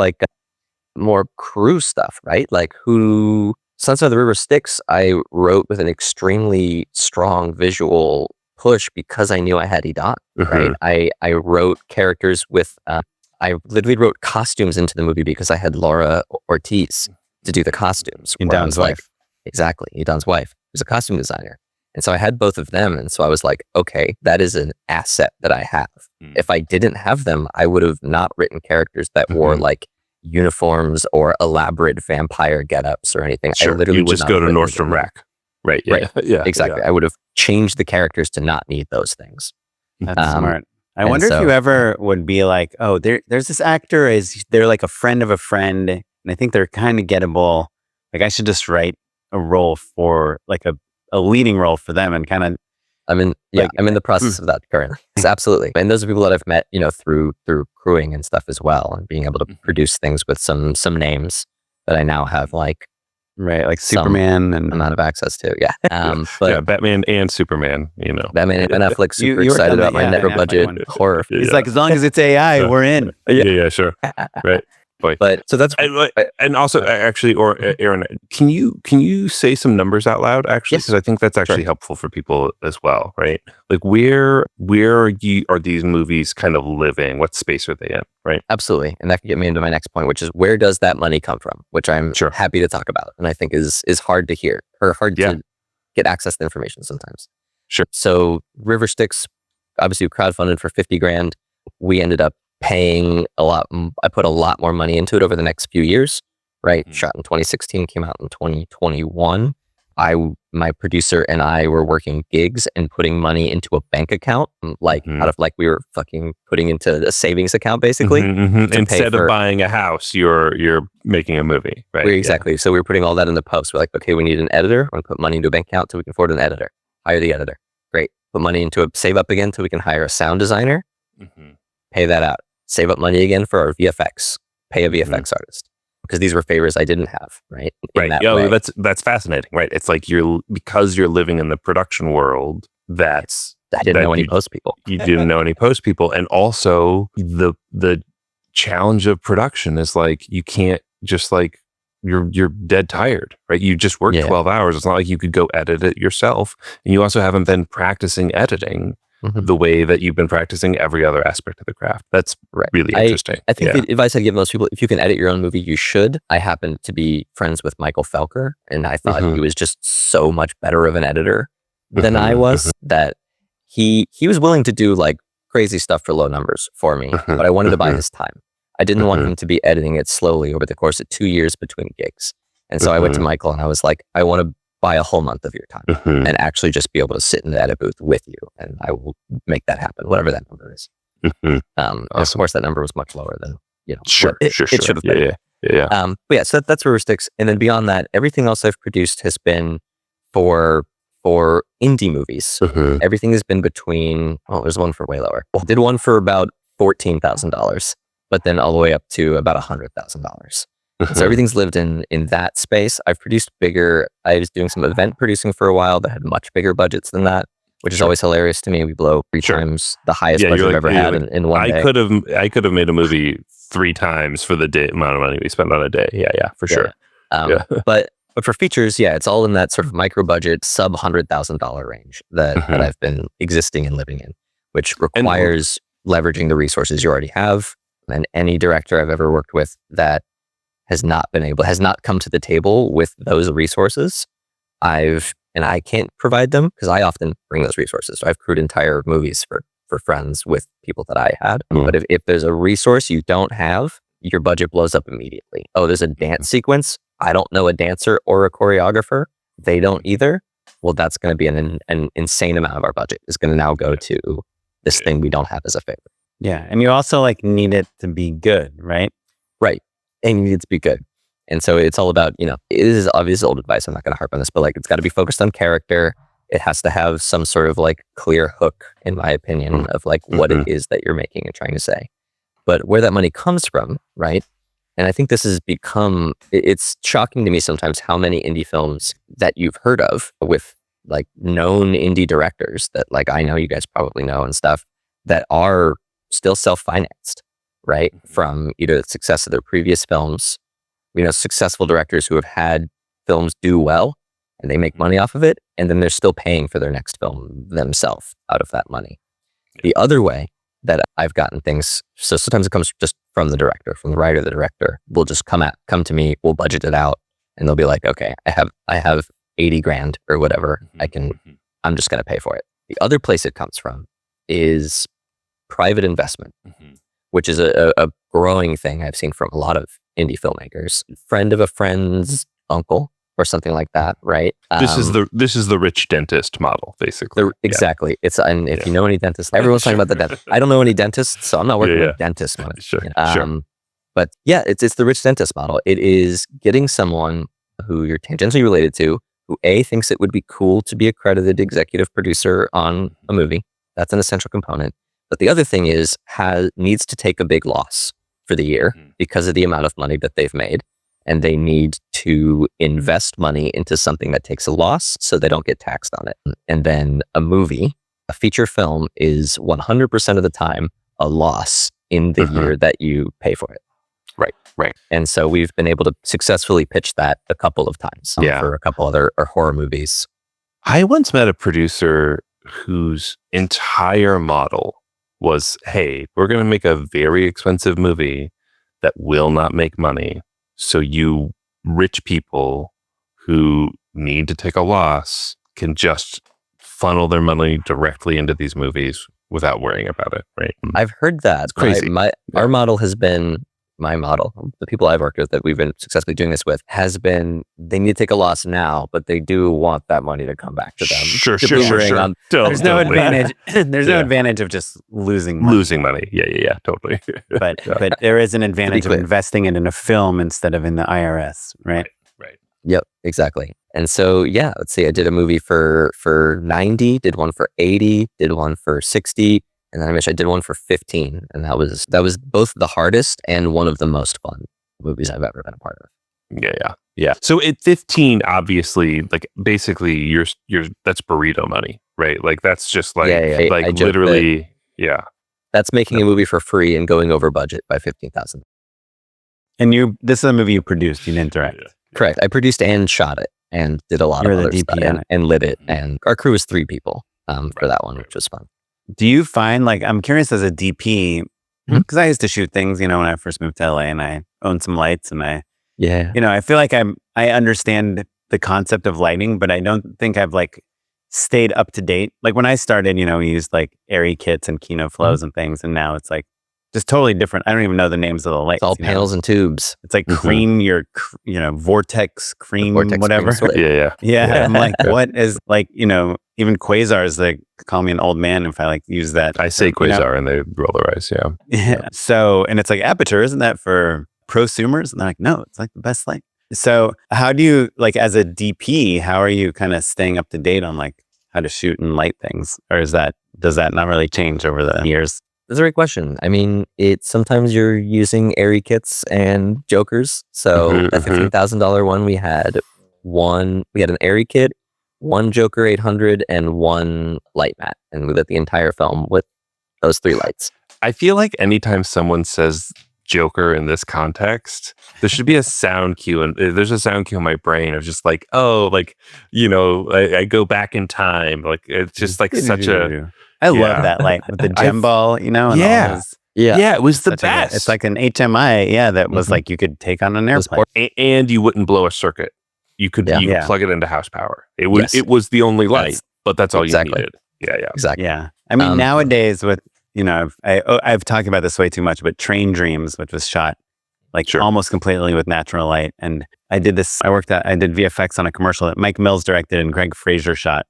more crew stuff, right? Sunset of the River Styx, I wrote with an extremely strong visual push because I knew I had Edot, right? I wrote characters with, I literally wrote costumes into the movie because I had Laura Ortiz to do the costumes. Edon's wife. Exactly. Edon's wife, who's a costume designer. And so I had both of them. And so I was like, okay, that is an asset that I have. If I didn't have them, I would have not written characters that wore uniforms or elaborate vampire getups or anything. Sure. I literally would just go to Nordstrom Rack. Right. Yeah. Right. Yeah. Exactly. Yeah. I would have changed the characters to not need those things. That's smart. I wonder if you ever would be like, oh, there's this actor, they're like a friend of a friend, and I think they're kind of gettable. Like I should just write a role for like a leading role for them and kind of. I'm in the process of that currently. Yes, absolutely. And those are people that I've met, through crewing and stuff as well, and being able to produce things with some names that I now have like Superman and amount of access to. Yeah. But yeah, Batman and Superman, Batman and Ben Affleck, super excited about my never budget horror. He's like, as long as it's AI, we're in. Yeah, sure. Right. But so that's and also actually, or Aaron, can you say some numbers out loud actually? Because I think that's actually helpful for people as well, right? Like where are these movies kind of living? What space are they in, right? Absolutely, and that can get me into my next point, which is where does that money come from? Which I'm happy to talk about, and I think is hard to hear or hard to get access to information sometimes. Sure. So River Styx, obviously crowdfunded for $50,000. We ended up paying a lot. I put a lot more money into it over the next few years, right? Shot in 2016, came out in 2021. My producer and I were working gigs and putting money into a bank account, out of we were fucking putting into a savings account basically. Instead of buying a house, you're making a movie, right? Exactly. Yeah. So we were putting all that in the post. We're like, okay, we need an editor. We're gonna put money into a bank account so we can afford an editor. Hire the editor. Great. Put money into save up again so we can hire a sound designer. Pay that out. Save up money again for our VFX. Pay a VFX artist. Because these were favors I didn't have, right? That's fascinating, right? It's like because you're living in the production world. I didn't know any post people. You didn't know any post people, and also the challenge of production is like you can't just like you're dead tired, right? You just work 12 hours. It's not like you could go edit it yourself, and you also haven't been practicing editing the way that you've been practicing every other aspect of the craft. That's really interesting. I think the advice I give most people, if you can edit your own movie, you should. I happen to be friends with Michael Felker, and I thought he was just so much better of an editor than I was, that he was willing to do like crazy stuff for low numbers for me, but I wanted to buy his time. I didn't want him to be editing it slowly over the course of 2 years between gigs. And so I went to Michael and I was like, I want to buy a whole month of your time and actually just be able to sit in the edit booth with you, and I will make that happen, whatever that number is. Awesome. Of course, that number was much lower than it should have been. But yeah, so that's River Styx, and then beyond that, everything else I've produced has been for indie movies. Everything has been between. Oh, there's one for way lower. I did one for about $14,000, but then all the way up to about $100,000. So everything's lived in that space. I've produced bigger. I was doing some event producing for a while that had much bigger budgets than that, which is always hilarious to me. We blow 3 times the highest budget I've ever had in one day. I could have made a movie 3 times for the amount of money we spent on a day. Yeah, for sure. But for features, it's all in that sort of micro budget, sub $100,000 range that I've been existing and living in, which requires leveraging the resources you already have. And any director I've ever worked with that has not come to the table with those resources, I can't provide them because I often bring those resources. So I've crewed entire movies for friends with people that I had. But if there's a resource you don't have, your budget blows up immediately. Oh, there's a dance sequence. I don't know a dancer or a choreographer. They don't either. Well, that's going to be an insane amount of our budget is going to now go to this thing we don't have as a favor. Yeah. And you also need it to be good, right? Right. And you need it to be good. And so it's all about, it is obvious old advice. I'm not going to harp on this, but it's got to be focused on character. It has to have some sort of clear hook, in my opinion, of what it is that you're making and trying to say. But where that money comes from, right? And I think this has become, it's shocking to me sometimes how many indie films that you've heard of with known indie directors that I know you guys probably know and stuff that are still self-financed, right? From either the success of their previous films, successful directors who have had films do well and they make money off of it. And then they're still paying for their next film themselves out of that money. The other way that I've gotten things, so sometimes it comes just from the director, from the writer. The director will just come to me, we'll budget it out, and they'll be like, okay, I have 80 grand or whatever. I'm just going to pay for it. The other place it comes from is private investment, which is a growing thing I've seen from a lot of indie filmmakers. Friend of a friend's uncle or something like that, right? This is the rich dentist model, basically. Exactly. It's and if you know any dentists, everyone's talking about the dentist. I don't know any dentists, so I'm not working with dentists. Sure. But yeah, it's the rich dentist model. It is getting someone who you're tangentially related to, who A, thinks it would be cool to be a credited executive producer on a movie. That's an essential component. But the other thing is needs to take a big loss for the year because of the amount of money that they've made. And they need to invest money into something that takes a loss so they don't get taxed on it. And then a feature film is 100% of the time a loss in the year that you pay for it. Right. And so we've been able to successfully pitch that a couple of times for a couple other horror movies. I once met a producer whose entire model was, hey, we're going to make a very expensive movie that will not make money. So you rich people who need to take a loss can just funnel their money directly into these movies without worrying about it, right? I've heard that. It's crazy. Our model has been, my model, the people I've worked with that we've been successfully doing this with, has been they need to take a loss now, but they do want that money to come back to them. Sure. There's no advantage. There's no advantage of just losing money. Yeah, totally. But there is an advantage of investing it in a film instead of in the IRS, right? Right. Yep, exactly. And so, let's see, I did a movie for 90, did one for 80, did one for 60, and then I did one for 15. And that was both the hardest and one of the most fun movies I've ever been a part of. Yeah. So at 15, obviously, like basically you're that's burrito money, right? Like that's just like I literally, That's making a movie for free and going over budget by $15,000. And this is a movie you produced, you didn't direct. Yeah. Correct. I produced and shot it and did a lot of other stuff and lit it. And our crew was 3 people for that one, which was fun. Do you find, like, I'm curious as a DP, because I used to shoot things, when I first moved to LA and I owned some lights and I feel like I understand the concept of lighting, but I don't think I've like stayed up to date. Like when I started, we used like airy kits and Kino flows and things. And now it's like just totally different. I don't even know the names of the lights. It's all panels and tubes. It's like cream, vortex cream, whatever. Cream Yeah. I'm like, what is like, even quasars, they call me an old man if I like use that. I say quasar and they roll their eyes. Yeah. So, and it's like aperture, isn't that for prosumers? And they're like, no, it's like the best light. So how do you, like as a DP, how are you kind of staying up to date on like how to shoot and light things? Or does that not really change over the years? That's a great question. I mean, sometimes you're using airy kits and jokers. So the $15,000 one, we had an airy kit, one Joker 800 and one light mat. And we lit the entire film with those 3 lights. I feel like anytime someone says Joker in this context, there should be a sound cue, and there's a sound cue in my brain of just like, I go back in time. Like it's just like such a. I love that light with the gem ball, and all those. It was the best. It's like an HMI, that was like you could take on an airplane, and you wouldn't blow a circuit. You could plug it into house power. It was the only light, but that's all you needed. Yeah, exactly. Yeah, I mean nowadays with I've talked about this way too much, but Train Dreams, which was shot like almost completely with natural light, and I did VFX on a commercial that Mike Mills directed and Greg Fraser shot.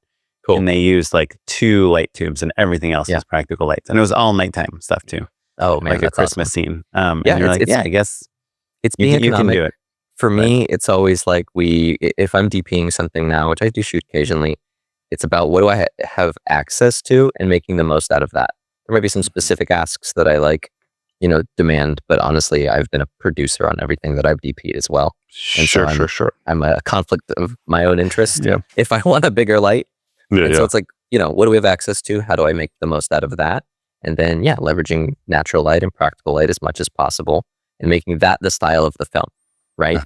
Cool. And they used like 2 light tubes and everything else was practical lights. And it was all nighttime stuff too. Oh man, like a Christmas scene. And you're like, I guess it's being you can do it. For me, it's always like if I'm DPing something now, which I do shoot occasionally, it's about what do I have access to and making the most out of that. There might be some specific asks that I like, demand, but honestly, I've been a producer on everything that I've DP'd as well. And sure. I'm a conflict of my own interest. Yeah. If I want a bigger light, so it's like, what do we have access to? How do I make the most out of that? And then, leveraging natural light and practical light as much as possible and making that the style of the film, right?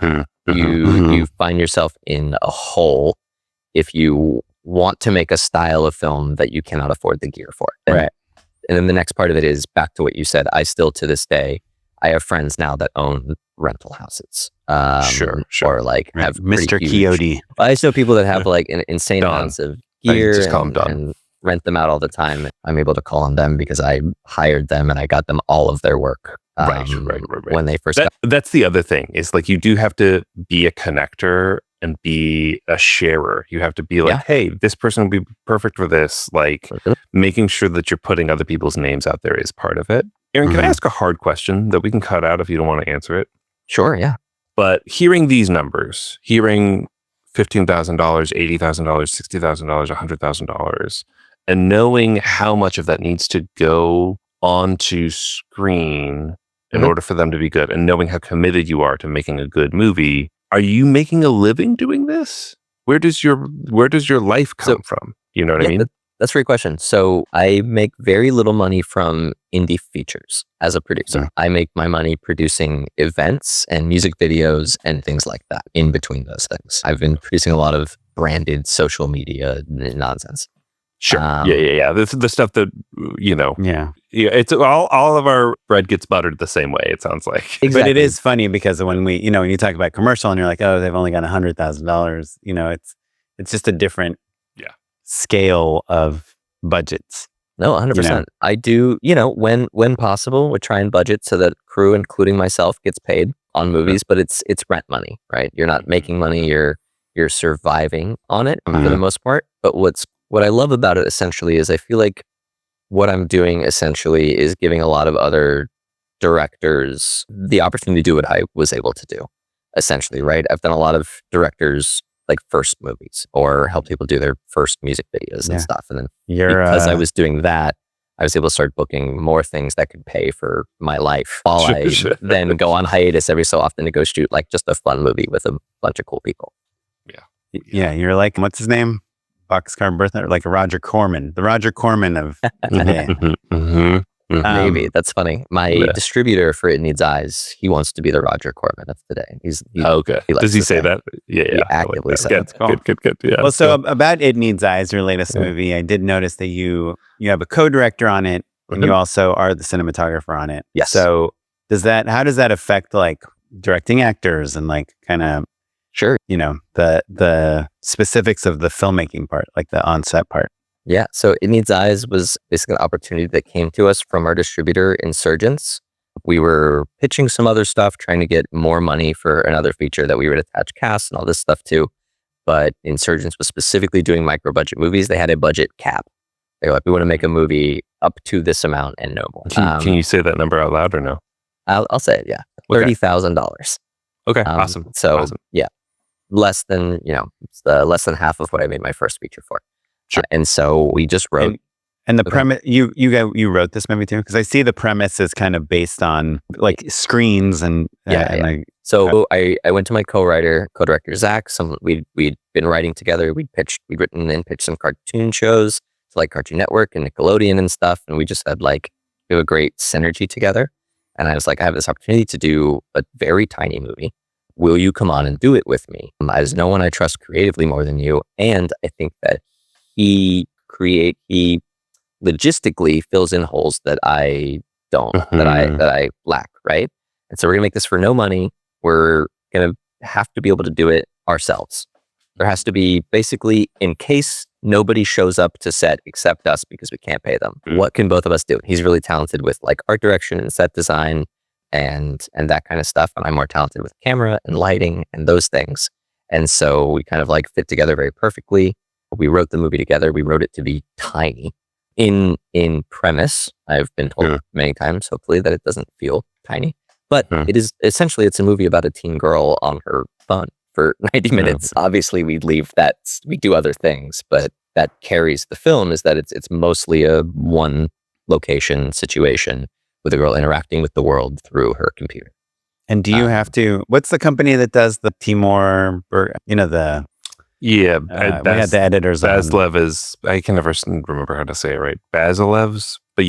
You find yourself in a hole if you want to make a style of film that you cannot afford the gear for. Right. And then the next part of it is back to what you said. I still, to this day, I have friends now that own rental houses. Sure. Or like have Mr. Coyote. I still know people that have like an insane amounts of gear and rent them out all the time. I'm able to call on them because I hired them and I got them all of their work. Right. When they first That's the other thing is like you do have to be a connector and be a sharer. You have to be like, hey, this person would be perfect for this. Like making sure that you're putting other people's names out there is part of it. Aaron, can I ask a hard question that we can cut out if you don't want to answer it? Sure, yeah. But hearing these numbers, hearing $15,000, $80,000, $60,000, $100,000, and knowing how much of that needs to go onto screen in order for them to be good, and knowing how committed you are to making a good movie, are you making a living doing this? Where does your life come from? You know what I mean? That's a great question. So I make very little money from indie features as a producer. I make my money producing events and music videos and things like that in between those things. I've been producing a lot of branded social media nonsense. Sure. Yeah. The stuff that, Yeah. It's all of our bread gets buttered the same way, it sounds like. Exactly. But it is funny because when when you talk about commercial and you're like, oh, they've only got $100,000, it's just a different scale of budgets. No, 100%. I do, when possible, we try and budget so that crew, including myself, gets paid on movies, but it's rent money, right? You're not making money, you're surviving on it for the most part. But what I love about it essentially is I feel like what I'm doing essentially is giving a lot of other directors the opportunity to do what I was able to do, essentially, right? I've done a lot of directors like first movies or help people do their first music videos and stuff. And then because I was doing that, I was able to start booking more things that could pay for my life while I then go on hiatus every so often to go shoot like just a fun movie with a bunch of cool people. Yeah. You're like, what's his name? Boxcar Bertha, like a Roger Corman, the Roger Corman of today. Maybe that's funny. My distributor for It Needs Eyes, he wants to be the Roger Corman of today. He's okay. Does he say that? Yeah. He actively says good, cool. Good. Yeah. Well, so about It Needs Eyes, your latest movie, I did notice that you have a co-director on it, and you also are the cinematographer on it. Yes. So how does that affect like directing actors and like kind of the specifics of the filmmaking part, like the on-set part? Yeah. So It Needs Eyes was basically an opportunity that came to us from our distributor, Insurgents. We were pitching some other stuff, trying to get more money for another feature that we would attach cast and all this stuff to. But Insurgents was specifically doing micro-budget movies. They had a budget cap. They were like, we want to make a movie up to this amount and no more. Can you say that number out loud or no? I'll say it, yeah. $30,000. Okay, awesome. So, less than, it's less than half of what I made my first feature for. Sure. And so we just wrote. And the premise, you wrote this movie too? Because I see the premise is kind of based on like screens and So I went to my co-director Zach. We'd been writing together. We'd written and pitched some cartoon shows to like Cartoon Network and Nickelodeon and stuff. And we just had we have a great synergy together. And I was like, I have this opportunity to do a very tiny movie. Will you come on and do it with me? There's no one I trust creatively more than you. And I think that he logistically fills in holes that I don't, that I lack, right? And so we're gonna make this for no money. We're gonna have to be able to do it ourselves. There has to be basically, in case nobody shows up to set except us because we can't pay them, what can both of us do? He's really talented with like art direction and set design and that kind of stuff. And I'm more talented with camera and lighting and those things. And so we kind of like fit together very perfectly. We wrote the movie together. We wrote it to be tiny. In premise, I've been told many times, hopefully, that it doesn't feel tiny. But it is essentially, it's a movie about a teen girl on her phone for 90 minutes. Obviously, we leave that, we do other things, but that carries the film is that it's mostly a one location situation with a girl interacting with the world through her computer. And do you have to, what's the company that does the Timur, we had the editors. Baslev is, I can never remember how to say it right. Basilev's, but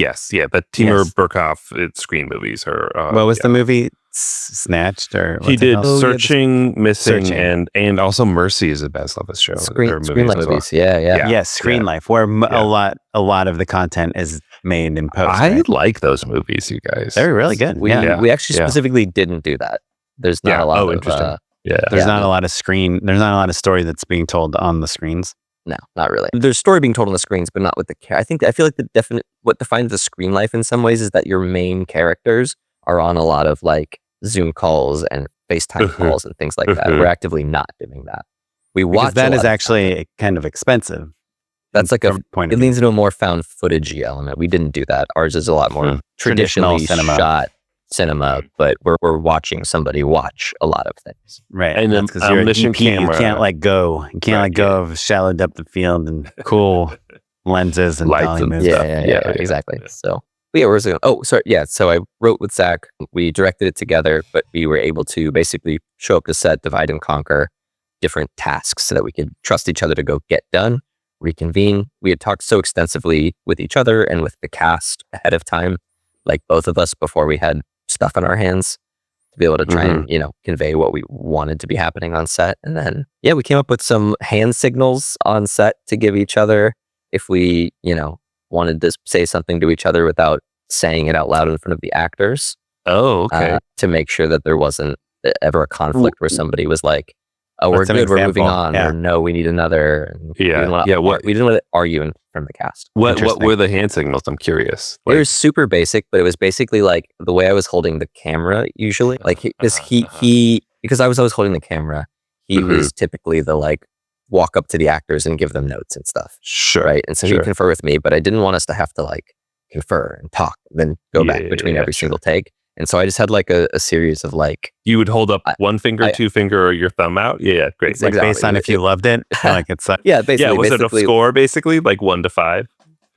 but Timur Burkov, screen movies are. What was the movie? Snatched or he did Searching, Missing, and also Mercy is a Basilev's show. Screen Life movies. Yes, Screen Life, where a lot of the content is made in post. I like those movies, you guys. They're really good. We actually specifically didn't do that. There's not a lot of interesting. There's not a lot of there's not a lot of story that's being told on the screens. No, not really. There's story being told on the screens, but not with the I feel like what defines the Screen Life in some ways is that your main characters are on a lot of like Zoom calls and FaceTime calls and things like that. We're actively not doing that. we watch. Because that is actually kind of expensive. That's like point it of view. leans into a more found footagey element. We didn't do that. Ours is a lot more traditionally shot cinema, but we're watching somebody watch a lot of things. Right. And then because you're a mission DP, camera. you can't let go. You can't let go of shallow depth of field and cool lenses and Lights dolly and moves. stuff. Yeah, exactly. So, but yeah, where's it going? Oh, sorry. Yeah. So I wrote with Zach. We directed it together, but we were able to basically show up to set, divide and conquer different tasks so that we could trust each other to go get done, reconvene. We had talked so extensively with each other and with the cast ahead of time, like both of us before we had stuff in our hands to be able to try and, convey what we wanted to be happening on set. And then, we came up with some hand signals on set to give each other if we, wanted to say something to each other without saying it out loud in front of the actors. Oh, okay. To make sure that there wasn't ever a conflict where somebody was like, "Oh, we're What's an good, we're moving example? on," Yeah. or "No, we need another." And we didn't want to argue in front of the cast. What were the hand signals? I'm curious. It was super basic, but it was basically like the way I was holding the camera usually. Like he because I was always holding the camera, he was typically the like walk up to the actors and give them notes and stuff. Sure. Right. And so he'd confer with me, but I didn't want us to have to like confer and talk and then go back between every single take. And so I just had like a series of like... You would hold up one finger, two finger, or your thumb out? Yeah, great. Like exactly. Based on if you loved it? Like it's basically. Yeah, was it a score basically? Like 1 to 5?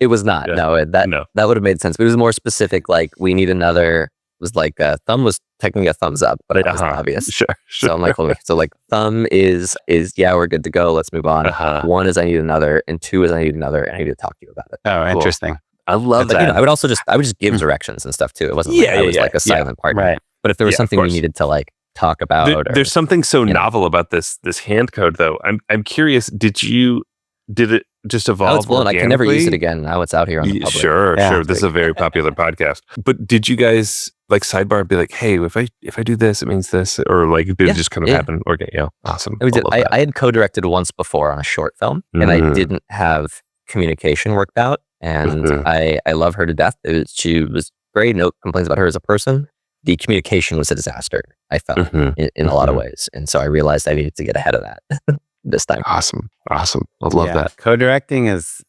It was not. Yeah. No, that would have made sense. But it was more specific, like we need another... It was like thumb was technically a thumbs up, but it wasn't obvious. Sure. So I'm like, so like thumb is we're good to go. Let's move on. 1 is I need another, and 2 is I need another, and I need to talk to you about it. Oh, interesting. I love that. I would just give directions and stuff too. It wasn't like I was like a silent partner. Right. But if there was something we needed to like talk about, there's something so novel about this hand code though. I'm curious. Did it just evolve? It's blown. I can never use it again. Now it's out here on the public. Sure. This is a very popular podcast. But did you guys like sidebar be like, hey, if I do this, it means this, or like did it just kind of happen? Okay, awesome. I had co-directed once before on a short film, and I didn't have communication worked out. And I love her to death. She was great. No complaints about her as a person. The communication was a disaster, I felt, in a lot of ways. And so I realized I needed to get ahead of that this time. Awesome. I love that. Co-directing is,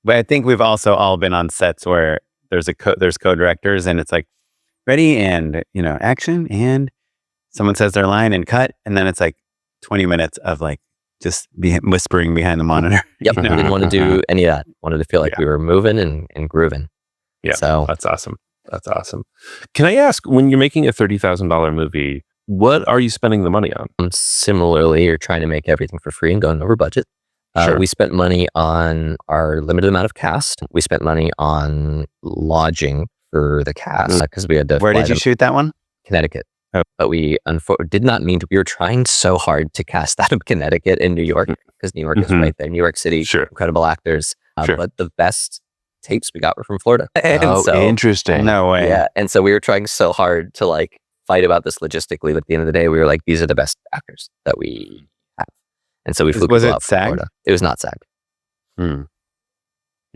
but I think we've also all been on sets where there's co-directors and it's like, ready and, action, and someone says their line and cut. And then it's like 20 minutes of like, just whispering behind the monitor. Yep. We didn't want to do any of that. Wanted to feel like we were moving and grooving. Yeah. So that's awesome. Can I ask, when you're making a $30,000 movie, what are you spending the money on? Similarly, you're trying to make everything for free and going over budget. Sure. We spent money on our limited amount of cast. We spent money on lodging for the cast because we had to. Where did you shoot that one? Connecticut. Oh. But we did not mean to. We were trying so hard to cast out of Connecticut in New York because New York is right there. New York City, incredible actors. But the best tapes we got were from Florida. Interesting. No way. Yeah. And so we were trying so hard to like fight about this logistically. But at the end of the day, we were like, these are the best actors that we have. And so we flew Was people it out from SAG? Florida. It was not SAG.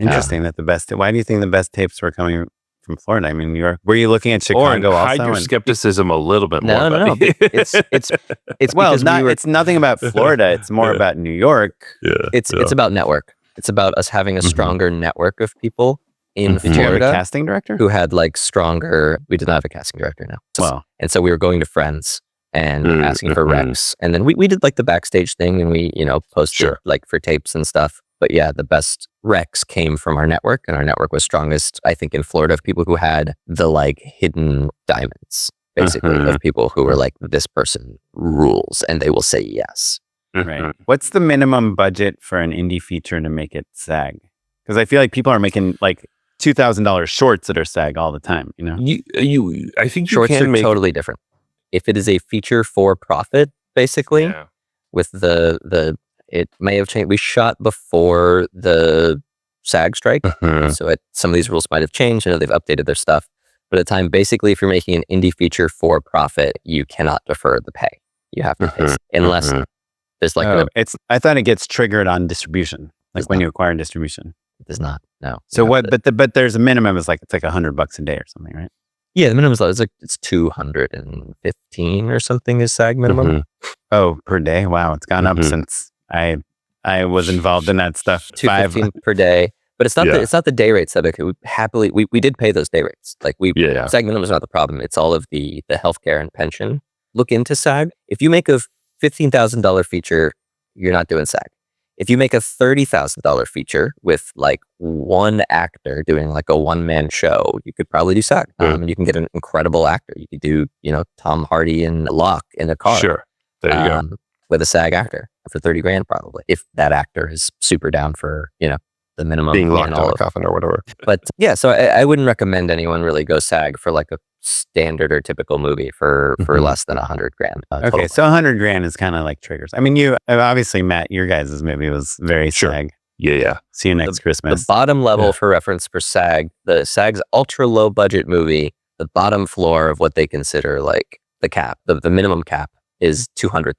Interesting that the best. Why do you think the best tapes were coming from Florida? I mean, New York. Were you looking at Chicago also? Hide your skepticism a little bit more. No. It's well, it's nothing about Florida. It's more about New York. It's about network. It's about us having a stronger network of people in Did you have a Florida casting director who had like stronger. We did not have a casting director now. And so we were going to friends and asking for recs, and then we did like the backstage thing, and we posted like for tapes and stuff. But yeah, the best recs came from our network, and our network was strongest, I think, in Florida, of people who had the like hidden diamonds, basically, of people who were like, this person rules, and they will say yes. Right. What's the minimum budget for an indie feature to make it SAG? Because I feel like people are making like $2,000 shorts that are SAG all the time. I think shorts are totally different. If it is a feature for profit, basically, with it may have changed. We shot before the SAG strike, so some of these rules might have changed. I know they've updated their stuff, but at the time, basically, if you're making an indie feature for profit, you cannot defer the pay. You have to pay unless there's like I thought it gets triggered on distribution, like when you acquire distribution. It does not. No. So what? But there's a minimum. It's like $100 a day or something, right? Yeah, the minimum is like it's 215 or something is SAG minimum. Oh, per day. Wow, it's gone up since I was involved in that stuff. $215 per day. But it's not the day rates that we did pay those day rates. Like SAG minimum is not the problem. It's all of the healthcare and pension. Look into SAG. If you make a $15,000 feature, you're not doing SAG. If you make a $30,000 feature with like one actor doing like a one-man show, you could probably do SAG. And you can get an incredible actor. You could do, Tom Hardy and Locke in a car. Sure. There you go. With a SAG actor for $30,000 probably. If that actor is super down for, the minimum. Being locked in a coffin or whatever. But yeah, so I wouldn't recommend anyone really go SAG for like a standard or typical movie for less than $100,000. Okay, so $100,000 is kind of like triggers. I mean, you obviously, Matt, your guys' movie was very SAG. Yeah. See you next Christmas. The bottom level for reference for SAG, the SAG's ultra low budget movie, the bottom floor of what they consider like the cap, the minimum cap is $200,000.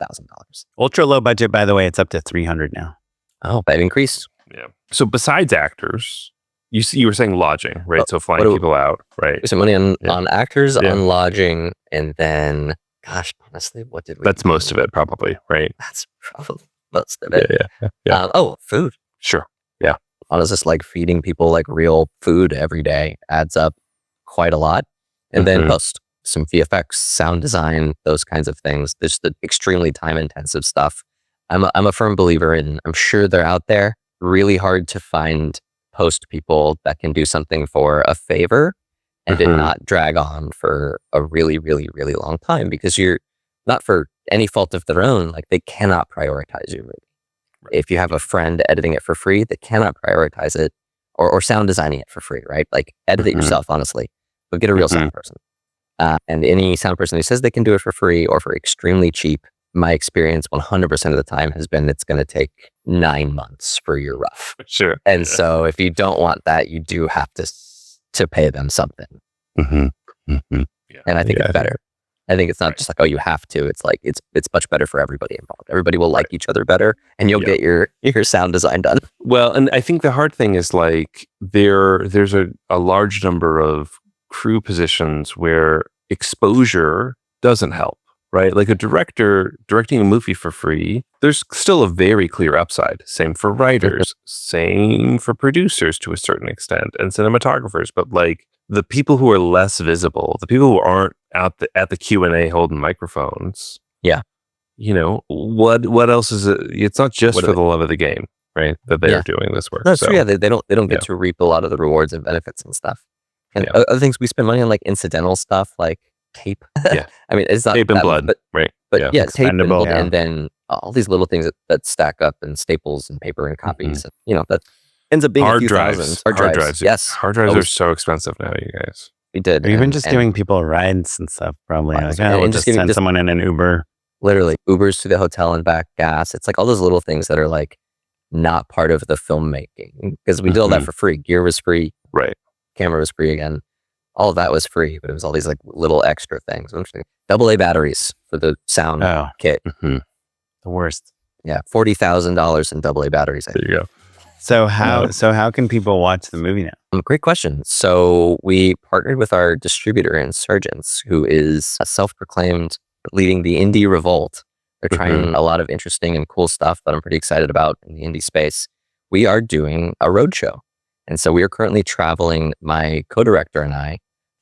Ultra low budget, by the way, it's up to 300 now. Oh, that increased. Yeah. So besides actors, you were saying lodging, right? So flying people out, right? Some money on actors, on lodging, and then, gosh, honestly, what did we? That's most of it, probably, right? That's probably most of it. Yeah. Food. Sure. Yeah. Honestly, just like feeding people like real food every day adds up quite a lot, and then post some VFX, sound design, those kinds of things. There's the extremely time intensive stuff. I'm a firm believer in. I'm sure they're out there. Really hard to find post people that can do something for a favor and it not drag on for a really, really, really long time, because you're not for any fault of their own. Like they cannot prioritize your movie. Right. If you have a friend editing it for free, they cannot prioritize it or sound designing it for free, right? Like edit it yourself, honestly, but get a real sound person. And any sound person who says they can do it for free or for extremely cheap, my experience 100% of the time has been it's going to take 9 months for your rough. Sure. And so if you don't want that, you do have to pay them something. Yeah. And I think it's better. I think it's not just like, oh, you have to. It's like, it's much better for everybody involved. Everybody will like each other better and you'll get your sound design done. Well, and I think the hard thing is like there's a large number of crew positions where exposure doesn't help. Right? Like a director directing a movie for free, there's still a very clear upside. Same for writers, same for producers to a certain extent, and cinematographers. But like the people who are less visible, the people who aren't at the Q&A holding microphones. Yeah. What else is it? It's not just for the love of the game, right? That they're doing this work. That's true. Yeah, they don't get to reap a lot of the rewards and benefits and stuff. And other things we spend money on, like incidental stuff, like tape. Yeah. I mean, it's not tape and blood, right? But tape and blood, and then all these little things that stack up, and staples and paper and copies. And, that ends up being a few thousands. Hard drives. Yes. Hard drives are so expensive now, you guys. We did. Or even just giving people rides and stuff, probably. Like, we'll just send someone in an Uber. Literally, Ubers to the hotel and back, gas. It's like all those little things that are like not part of the filmmaking, because we did all that for free. Gear was free. Right. Camera was free again. All of that was free, but it was all these like little extra things. AA batteries for the sound kit. The worst. Yeah, $40,000 in AA batteries. There you go. So how can people watch the movie now? Great question. So we partnered with our distributor, Insurgents, who is a self-proclaimed leading the indie revolt. They're trying a lot of interesting and cool stuff that I'm pretty excited about in the indie space. We are doing a road show. And so we are currently traveling, my co-director and I,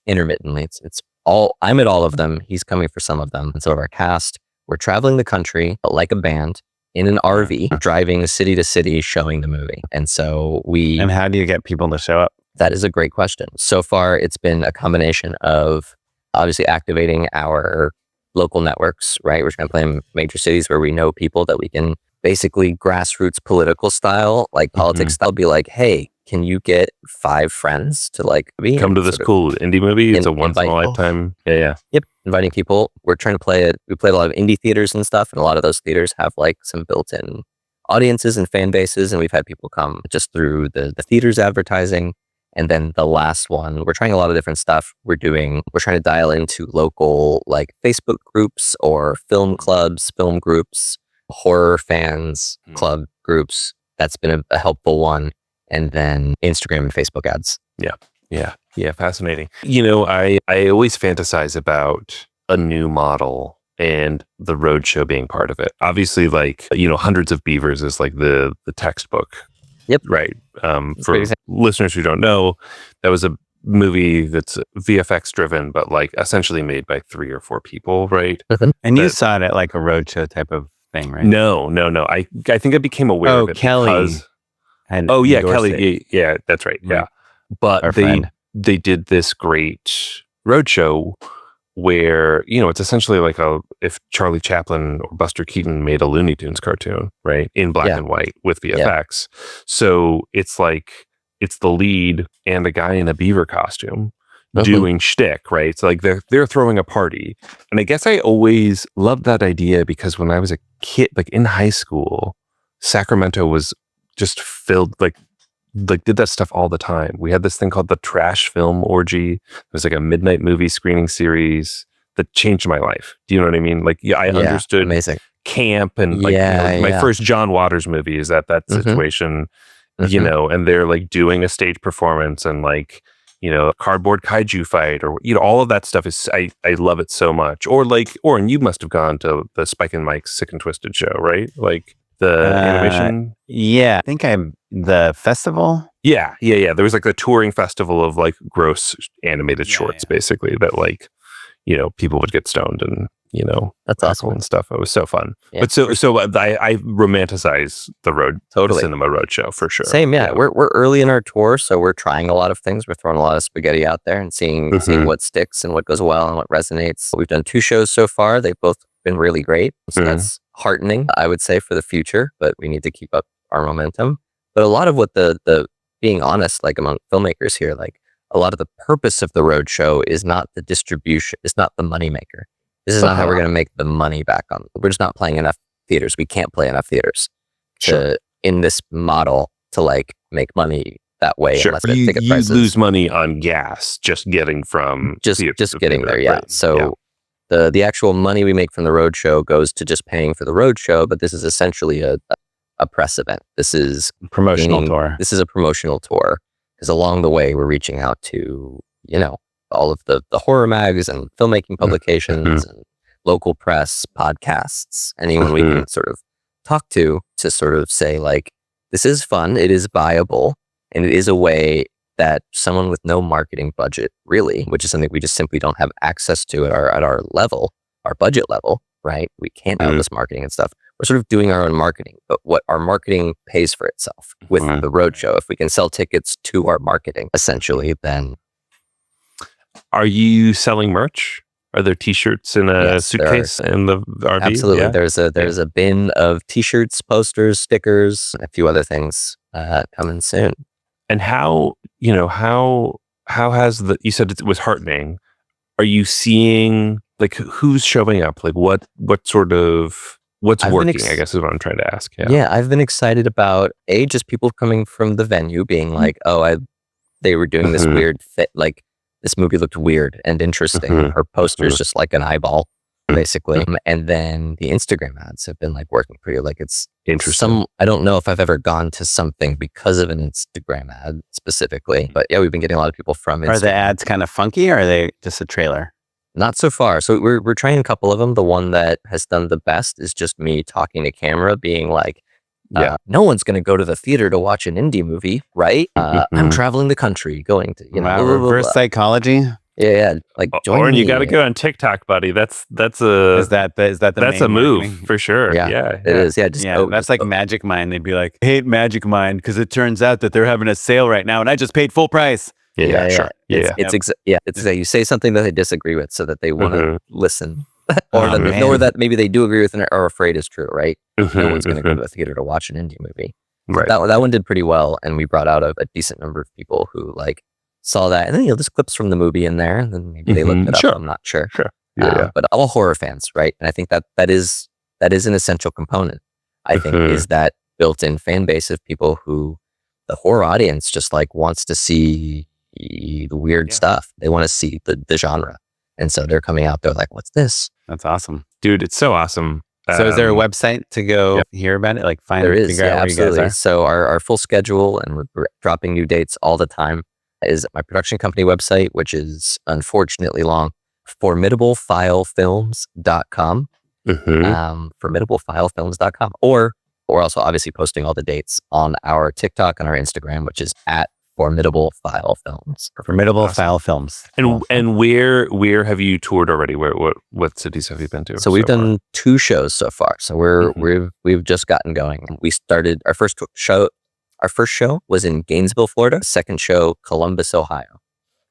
intermittently. It's all, I'm at all of them. He's coming for some of them. And so our cast, we're traveling the country like a band in an RV, driving city to city, showing the movie. And so And how do you get people to show up? That is a great question. So far, it's been a combination of obviously activating our local networks, right? We're trying to play in major cities where we know people that we can basically grassroots political style, like politics style, be like, hey, can you get 5 friends to like come to this cool indie movie? It's a once in a lifetime. Yeah. Yep. Inviting people. We're trying to play it. We played a lot of indie theaters and stuff. And a lot of those theaters have like some built-in audiences and fan bases. And we've had people come just through the theater's advertising. And then the last one, we're trying a lot of different stuff. We're trying to dial into local like Facebook groups or film clubs, film groups, horror fans, club groups. That's been a helpful one. And then Instagram and Facebook ads. Yeah. Fascinating. I always fantasize about a new model and the roadshow being part of it. Obviously, like, Hundreds of Beavers is like the textbook. Yep. Right. For listeners who don't know, that was a movie that's VFX driven, but like essentially made by 3 or 4 people, right? And you saw it at like a roadshow type of thing, right? No. I think I became aware of it Kelly. Kelly. Yeah, that's right. Mm. Yeah. But they did this great roadshow where, it's essentially like if Charlie Chaplin or Buster Keaton made a Looney Tunes cartoon, right? In black and white with VFX. Yeah. So it's like, it's the lead and a guy in a beaver costume doing shtick, right? So like they're throwing a party. And I guess I always loved that idea because when I was a kid, like in high school, Sacramento was just filled, like did that stuff all the time. We had this thing called the Trash Film Orgy. It was like a midnight movie screening series that changed my life. Do you know what I mean? Like, I understood amazing. Camp and like my first John Waters movie is that situation, and they're like doing a stage performance and like, a cardboard kaiju fight or, all of that stuff is, I love it so much. Or like, Oren, you must have gone to the Spike and Mike's Sick and Twisted show, right? Like the animation. Yeah. I think the festival. Yeah. There was like the touring festival of like gross animated shorts, basically, that like, people would get stoned and, that's awesome and stuff. It was so fun. Yeah. But so I romanticize the cinema roadshow for sure. Same. Yeah. We're early in our tour, so we're trying a lot of things. We're throwing a lot of spaghetti out there and seeing what sticks and what goes well and what resonates. We've done 2 shows so far. They've both been really great. So that's heartening, I would say, for the future, but we need to keep up our momentum. But a lot of what the being honest, like among filmmakers here, like a lot of the purpose of the roadshow is not the distribution. It's not the moneymaker. This is not how we're going to make the money back on. We're just not playing enough theaters. We can't play enough theaters in this model to like make money that way. Sure. You lose money on gas just getting from just getting there. Yeah. Right. So the actual money we make from the roadshow goes to just paying for the roadshow. But this is essentially a press event. This is promotional tour. This is a promotional tour because along the way we're reaching out to all of the horror mags and filmmaking publications and local press, podcasts, anyone we can sort of talk to sort of say like, this is fun, it is viable, and it is a way that someone with no marketing budget really, which is something we just simply don't have access to at our level, our budget level, right? We can't have this marketing and stuff. We're sort of doing our own marketing, but what our marketing pays for itself with the roadshow. If we can sell tickets to our marketing, essentially, then. Are you selling merch? Are there T-shirts in a suitcase in the RV? Absolutely. Yeah. There's a bin of T-shirts, posters, stickers, and a few other things coming soon. And how has you said it was heartening. Are you seeing like who's showing up? Like what's working, I guess is what I'm trying to ask. Yeah, I've been excited about just people coming from the venue being like, they were doing this weird fit, like this movie looked weird and interesting. Her poster is just like an eyeball, basically. And then the Instagram ads have been like working pretty, like it's interesting. I don't know if I've ever gone to something because of an Instagram ad specifically, but yeah, we've been getting a lot of people from Instagram. Are the ads kind of funky or are they just a trailer? Not so far. So we're trying a couple of them. The one that has done the best is just me talking to camera, being like, no one's going to go to the theater to watch an indie movie, right? I'm traveling the country, going to reverse psychology. Yeah. Like, Oren, you got to go on TikTok, buddy. That's a move for sure. Yeah, it is. Yeah, that's like Magic Mind. They'd be like, hate Magic Mind because it turns out that they're having a sale right now, and I just paid full price. Yeah, sure. It's you say something that they disagree with, so that they want to listen, or that maybe they do agree with and are afraid is true, right? No one's going to go to the theater to watch an indie movie. Right. That one did pretty well, and we brought out a decent number of people who like saw that, and then there's clips from the movie in there, and then maybe they looked it up. Sure. I'm not sure. Sure. But all horror fans, right? And I think that is an essential component. I think is that built-in fan base of people who the horror audience just like wants to see the weird stuff. They want to see the genre. And so they're coming out there like, what's this? That's awesome. Dude, it's so awesome. So is there a website to go hear about it? Like there is, figure out where absolutely. You guys are? So our full schedule, and we're dropping new dates all the time, is my production company website, which is unfortunately long, formidablefilefilms.com. Formidablefilefilms.com. Or we're also obviously posting all the dates on our TikTok and our Instagram, which is at Formidable File Films. Formidable File Films. And where have you toured already? What cities have you been to? So we've done 2 shows so far. So we've just gotten going. We started our first show. Our first show was in Gainesville, Florida. Second show, Columbus, Ohio.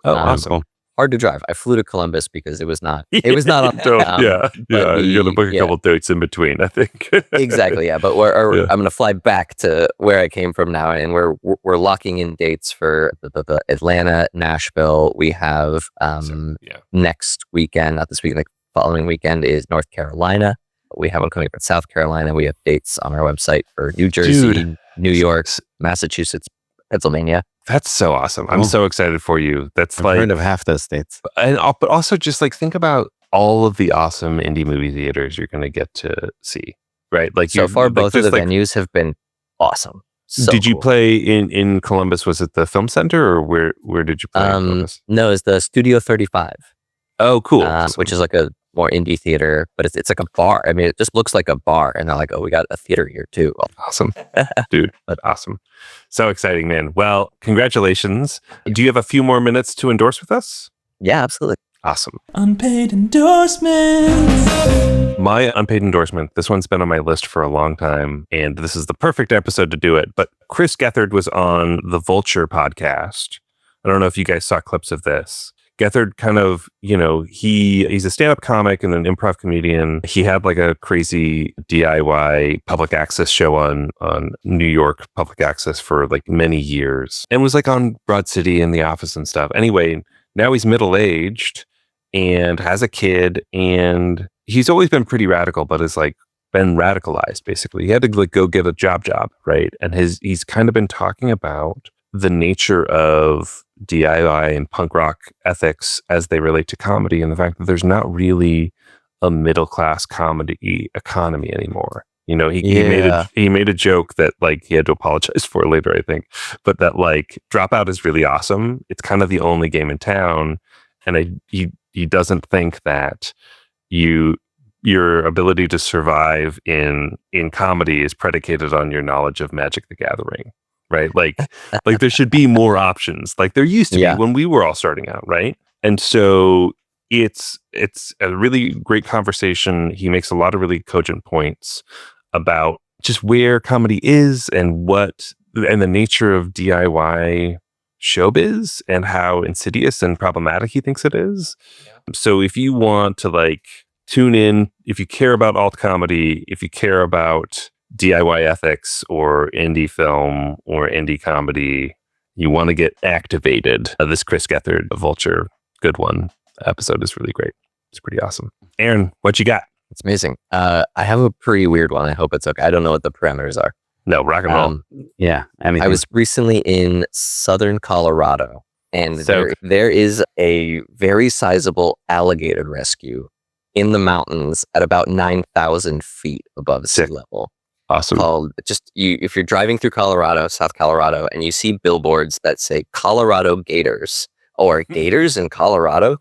Oh, awesome. Hard to drive. I flew to Columbus because it was not on. You got to book a couple dates in between, I think. Exactly, yeah. But I'm going to fly back to where I came from now, and we're locking in dates for the Atlanta, Nashville. We have next weekend, not this weekend, like following weekend is North Carolina. We have one coming up in South Carolina. We have dates on our website for New Jersey, New York, Massachusetts, Pennsylvania. That's so awesome. I'm so excited for you. That's I've heard of half those states. But also just like think about all of the awesome indie movie theaters you're going to get to see, right? Like so far, both of the venues have been awesome. So did you play in Columbus? Was it the Film Center or where did you play in Columbus? No, it's the Studio 35. Oh, cool. Which is like a more indie theater, but it's like a bar. I mean, it just looks like a bar, and they're like, "Oh, we got a theater here too." Awesome, dude. Awesome. So exciting, man. Well, congratulations. Do you have a few more minutes to endorse with us? Yeah, absolutely. Awesome. Unpaid endorsements. My unpaid endorsement, this one's been on my list for a long time, and this is the perfect episode to do it. But Chris Gethard was on the Vulture podcast. I don't know if you guys saw clips of this. Gethard kind of, he's a stand-up comic and an improv comedian. He had like a crazy DIY public access show on New York public access for like many years and was like on Broad City and The Office and stuff. Anyway, now he's middle-aged and has a kid, and he's always been pretty radical, but has like been radicalized basically. He had to like go get a job, right? And he's kind of been talking about the nature of DIY and punk rock ethics as they relate to comedy, and the fact that there's not really a middle class comedy economy anymore. He made a joke that like he had to apologize for later, I think, but that like Dropout is really awesome. It's kind of the only game in town, and he doesn't think that your ability to survive in comedy is predicated on your knowledge of Magic the Gathering. Right. Like there should be more options like there used to be when we were all starting out. Right. And so it's a really great conversation. He makes a lot of really cogent points about just where comedy is and the nature of DIY showbiz and how insidious and problematic he thinks it is. Yeah. So if you want to like tune in, if you care about alt comedy, if you care about DIY ethics or indie film or indie comedy, you want to get activated. This Chris Gethard Vulture Good One episode is really great. It's pretty awesome. Aaron, what you got? It's amazing. I have a pretty weird one. I hope it's okay. I don't know what the parameters are. No, rock and roll. I was recently in southern Colorado, and there is a very sizable alligator rescue in the mountains at about 9,000 feet above sea level. Awesome. Called if you're driving through Colorado, South Colorado, and you see billboards that say Colorado Gators or Gators in Colorado ?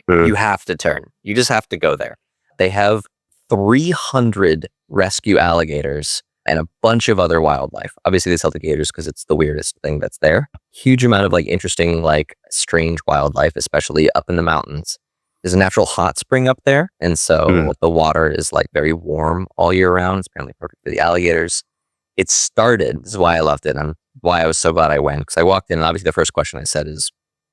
You have to turn. You just have to go there. They have 300 rescue alligators and a bunch of other wildlife. Obviously, they sell the gators because it's the weirdest thing that's there. Huge amount of like interesting, like strange wildlife, especially up in the mountains. There's a natural hot spring up there, and so the water is like very warm all year round. It's apparently perfect for the alligators. It started, this is why I loved it and why I was so glad I went, because I walked in and obviously the first question I said is,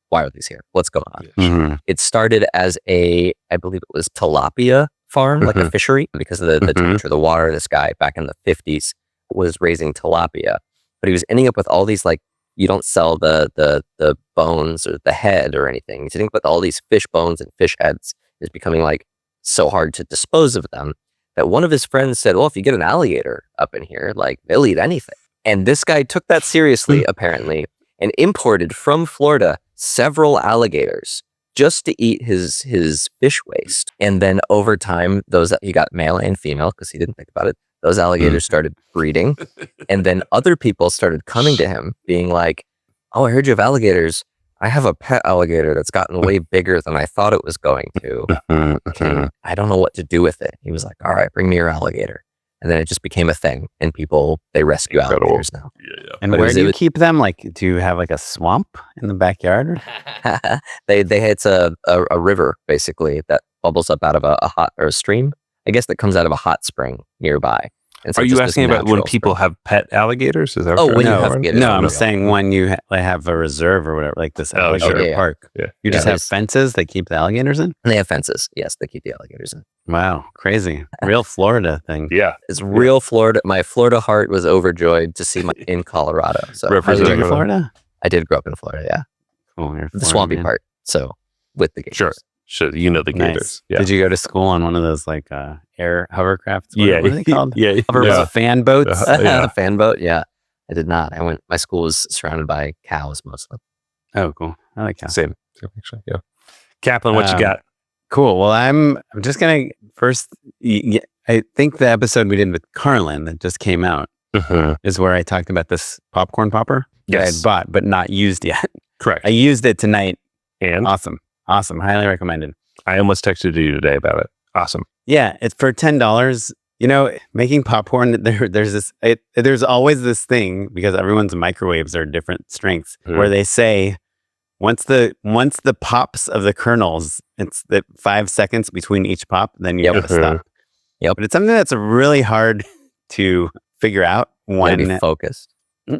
why are these here? What's going on? Mm-hmm. It started as I believe it was tilapia farm, like a fishery, because of the temperature of the water. This guy back in the 50s was raising tilapia, but he was ending up with all these like, you don't sell the bones or the head or anything. You think about all these fish bones and fish heads is becoming like so hard to dispose of them that one of his friends said, well, if you get an alligator up in here, like they'll eat anything. And this guy took that seriously, apparently, and imported from Florida several alligators just to eat his fish waste. And then over time, he got male and female because he didn't think about it. Those alligators started breeding, and then other people started coming to him being like, oh, I heard you have alligators. I have a pet alligator that's gotten way bigger than I thought it was going to. I don't know what to do with it. He was like, all right, bring me your alligator. And then it just became a thing, and people, they rescue alligators now. Yeah. And where do you keep them? Like, do you have like a swamp in the backyard? It's a river, basically, that bubbles up out of a hot, or a stream, I guess, that comes out of a hot spring nearby. And so are you asking about when people have pet alligators? Is that when you have no, I'm saying when you have a reserve or whatever, like this alligator park. Yeah. You just have fences that keep the alligators in? And they have fences. Yes, they keep the alligators in. Wow, crazy. Real Florida thing. Yeah. It's real Florida. My Florida heart was overjoyed to see my in Colorado. So representing Florida? I did grow up in Florida, yeah. Cool. The swampy part. So with the gators. Sure, you know the gators. Yeah. Did you go to school on one of those like air hovercrafts? What are they called? Fan boats. Fan boat. Yeah, I did not. My school was surrounded by cows mostly. Oh, cool. I like cows. Same actually. Yeah. Kaplan, what you got? Cool. Well, I'm just gonna first. I think the episode we did with Carlin that just came out is where I talked about this popcorn popper that I had bought but not used yet. Correct. I used it tonight. And Awesome. Highly recommended. I almost texted you today about it. Awesome. Yeah, it's for $10. You know, making popcorn, there's always this thing, because everyone's microwaves are different strengths, where they say once the pops of the kernels, it's the 5 seconds between each pop, then you have to stop. Yep. But it's something that's really hard to figure out when be focused.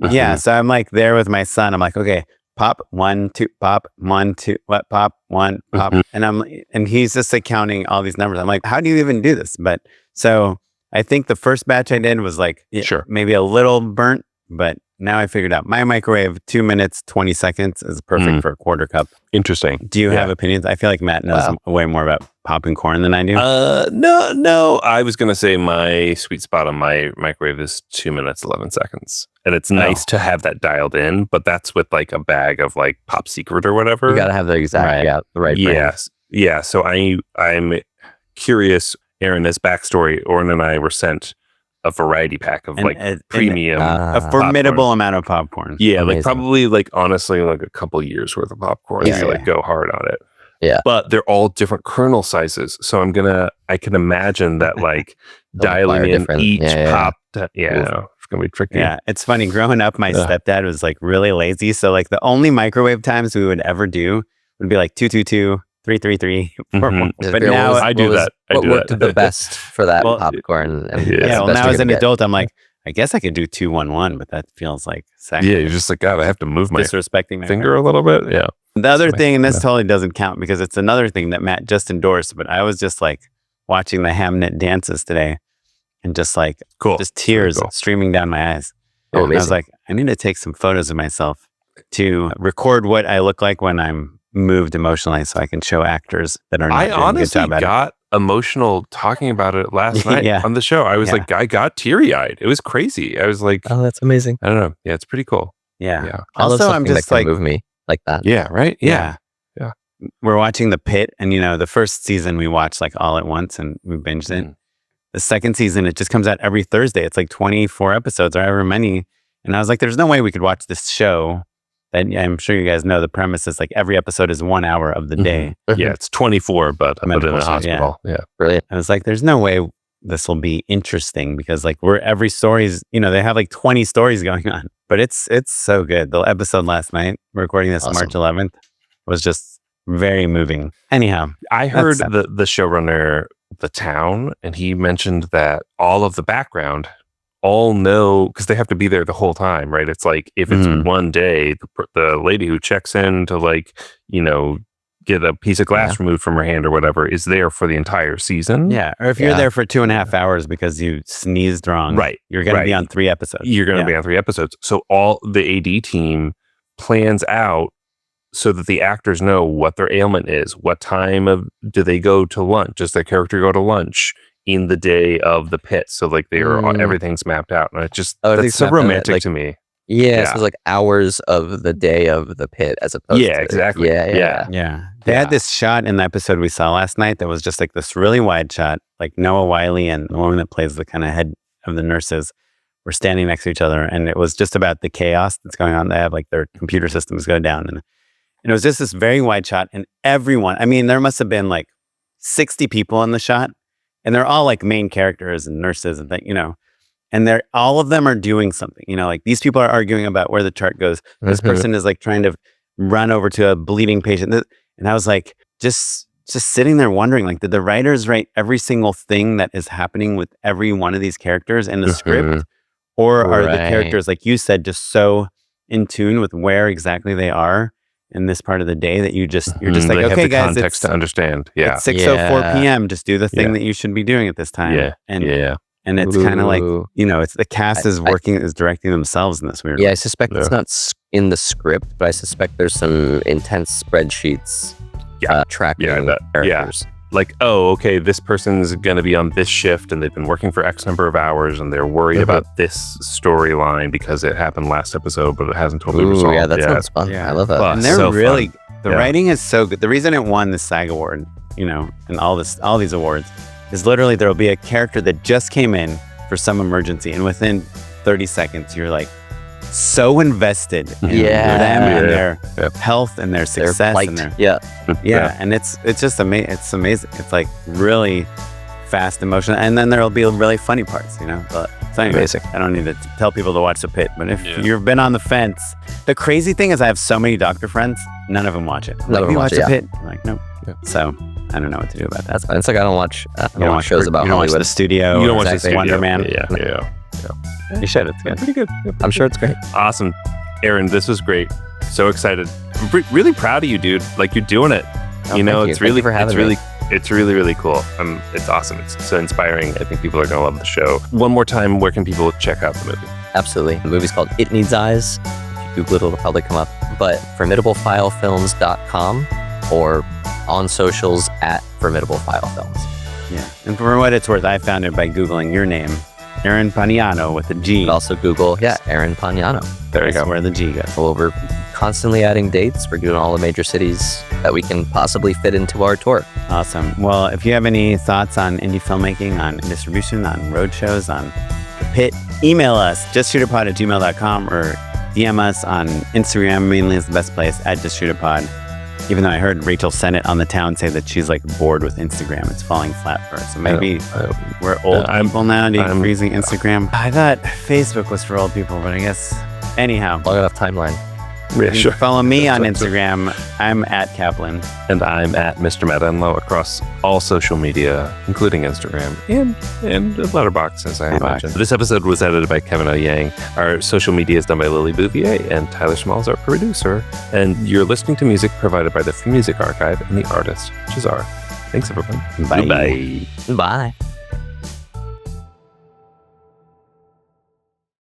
Yeah. So I'm like there with my son. I'm like, okay, pop 1, 2, pop 1, 2, what, pop 1, pop, and he's just like counting all these numbers. I'm like, how do you even do this? But so I think the first batch I did was like maybe a little burnt, but now I figured out my microwave 2 minutes 20 seconds is perfect for a quarter cup. Interesting. Do you have opinions? I feel like Matt knows way more about popping corn than I do. No. I was gonna say my sweet spot on my microwave is 2 minutes 11 seconds, and it's nice to have that dialed in. But that's with like a bag of like Pop Secret or whatever. You gotta have the exact the right brand. Yeah. So I'm curious. Aaron, as backstory, Oren and I were sent a variety pack of premium, a formidable amount of popcorn. Yeah, amazing. Like probably like honestly like a couple years worth of popcorn if you like go hard on it. Yeah. But they're all different kernel sizes. So I can imagine that like dialing in each pop. It's gonna be tricky. Yeah. It's funny. Growing up, my stepdad was like really lazy. So like the only microwave times we would ever do would be like 222, 333, 4. But now I do that. What worked the best for that popcorn? Well, now as an adult, I'm like, I guess I could do 211, but that feels like sacrilege. Yeah, you're just like, God, I have to move my disrespecting my finger a little bit. Yeah. The other thing, and this totally doesn't count because it's another thing that Matt just endorsed, but I was just like watching the Hamnet dances today and just like just tears streaming down my eyes. Oh, and I was like, I need to take some photos of myself to record what I look like when I'm moved emotionally, so I can show actors that are not doing a good job at it. I honestly got emotional talking about it last night on the show. I was like, I got teary-eyed. It was crazy. I was like, oh, that's amazing. I don't know. Yeah, it's pretty cool. Yeah. Also, I'm just that like move me like that. Yeah. Right. Yeah. We're watching the Pitt, and the first season we watched like all at once, and we binged it. The second season, it just comes out every Thursday. It's like 24 episodes or however many. And I was like, there's no way we could watch this show. And I'm sure you guys know the premise is like every episode is 1 hour of the day. Yeah, it's 24, but in a hospital. Yeah. Brilliant. I was like, there's no way this will be interesting because like every story's, they have like 20 stories going on, but it's so good. The episode last night, we're recording this March 11th, was just very moving. Anyhow, I heard the showrunner, The Town, and he mentioned that all of the background all know, because they have to be there the whole time, right? It's like if it's one day, the lady who checks in to like, get a piece of glass removed from her hand or whatever is there for the entire season. Yeah. Or if you're there for 2.5 hours because you sneezed wrong, right? You're going to be on 3 episodes. You're going to be on 3 episodes. So all the AD team plans out so that the actors know what their ailment is. What time do they go to lunch? Does their character go to lunch in the day of the pit? So like everything's mapped out, and it just that's so romantic to me. Yeah, so it's like hours of the day of the pit as opposed to exactly. Yeah. They had this shot in the episode we saw last night that was just like this really wide shot, like Noah Wyle and the woman that plays the kind of head of the nurses were standing next to each other, and it was just about the chaos that's going on. They have like their computer systems go down, And it was just this very wide shot, and everyone, I mean, there must have been like 60 people in the shot, and they're all like main characters and nurses and things, and all of them are doing something, like these people are arguing about where the chart goes. This person is like trying to run over to a bleeding patient. And I was like, just sitting there wondering, like, did the writers write every single thing that is happening with every one of these characters in the script? Or are the characters, like you said, just so in tune with where exactly they are in this part of the day that you're just like, they okay, have the guys, context to understand. Yeah. It's 6:04 p.m. Just do the thing that you should be doing at this time. Yeah. And it's kind of like, it's the cast is directing themselves in this weird way. I suspect it's not in the script, but I suspect there's some intense spreadsheets tracking characters. Like, okay, this person's going to be on this shift and they've been working for X number of hours and they're worried about this storyline because it happened last episode, but it hasn't totally resolved. Yeah, that sounds fun. Yeah. I love that. And they're really, the writing is so good. The reason it won the SAG award, and all these awards is literally there'll be a character that just came in for some emergency, and within 30 seconds, you're like so invested in them and their health and their success and their and it's just amazing. It's amazing. It's like really fast, emotional, and then there'll be really funny parts. But so anyway, amazing. I don't need to tell people to watch The Pitt, but if you've been on the fence, the crazy thing is I have so many doctor friends, none of them watch it. None of them watch The Pitt. I'm like, nope. So I don't know what to do about that. That's fine. It's like I don't watch shows about Hollywood. You don't watch The Studio. You don't watch The Wonder Man. Yeah. You should. It's good. Pretty good. I'm sure it's great. Awesome. Aaron, this was great. So excited. I'm really proud of you, dude. Like, you're doing it. It's really, it's really, really cool. It's awesome. It's so inspiring. I think people are going to love the show. One more time, where can people check out the movie? Absolutely. The movie's called It Needs Eyes. If you Google it, it'll probably come up. But formidableFileFilms.com or on socials at Formidable File Films. Yeah. And for what it's worth, I found it by Googling your name, Oren Pagniano with a G. You can also Google, Oren Pagniano. There you go. Where the G goes. Well, we're constantly adding dates. We're doing all the major cities that we can possibly fit into our tour. Awesome. Well, if you have any thoughts on indie filmmaking, on distribution, on road shows, on The Pitt, email us, justshootitpod@gmail.com, or DM us on Instagram, mainly is the best place, @justshootitpod. Even though I heard Rachel Sennett on The Town say that she's like bored with Instagram. It's falling flat for her. So maybe we're old people now freezing Instagram. I thought Facebook was for old people, but I guess anyhow. Long enough timeline. Yeah, sure. Follow me on Instagram. I'm @Kaplan. And I'm @Mr. Madanlo across all social media, including Instagram and Letterboxd, as I imagine. This episode was edited by Kevin O. Yang. Our social media is done by Lily Bouvier, and Tyler Small is our producer. And you're listening to music provided by the Free Music Archive and the artist, Jazar. Thanks, everyone. Bye. Bye.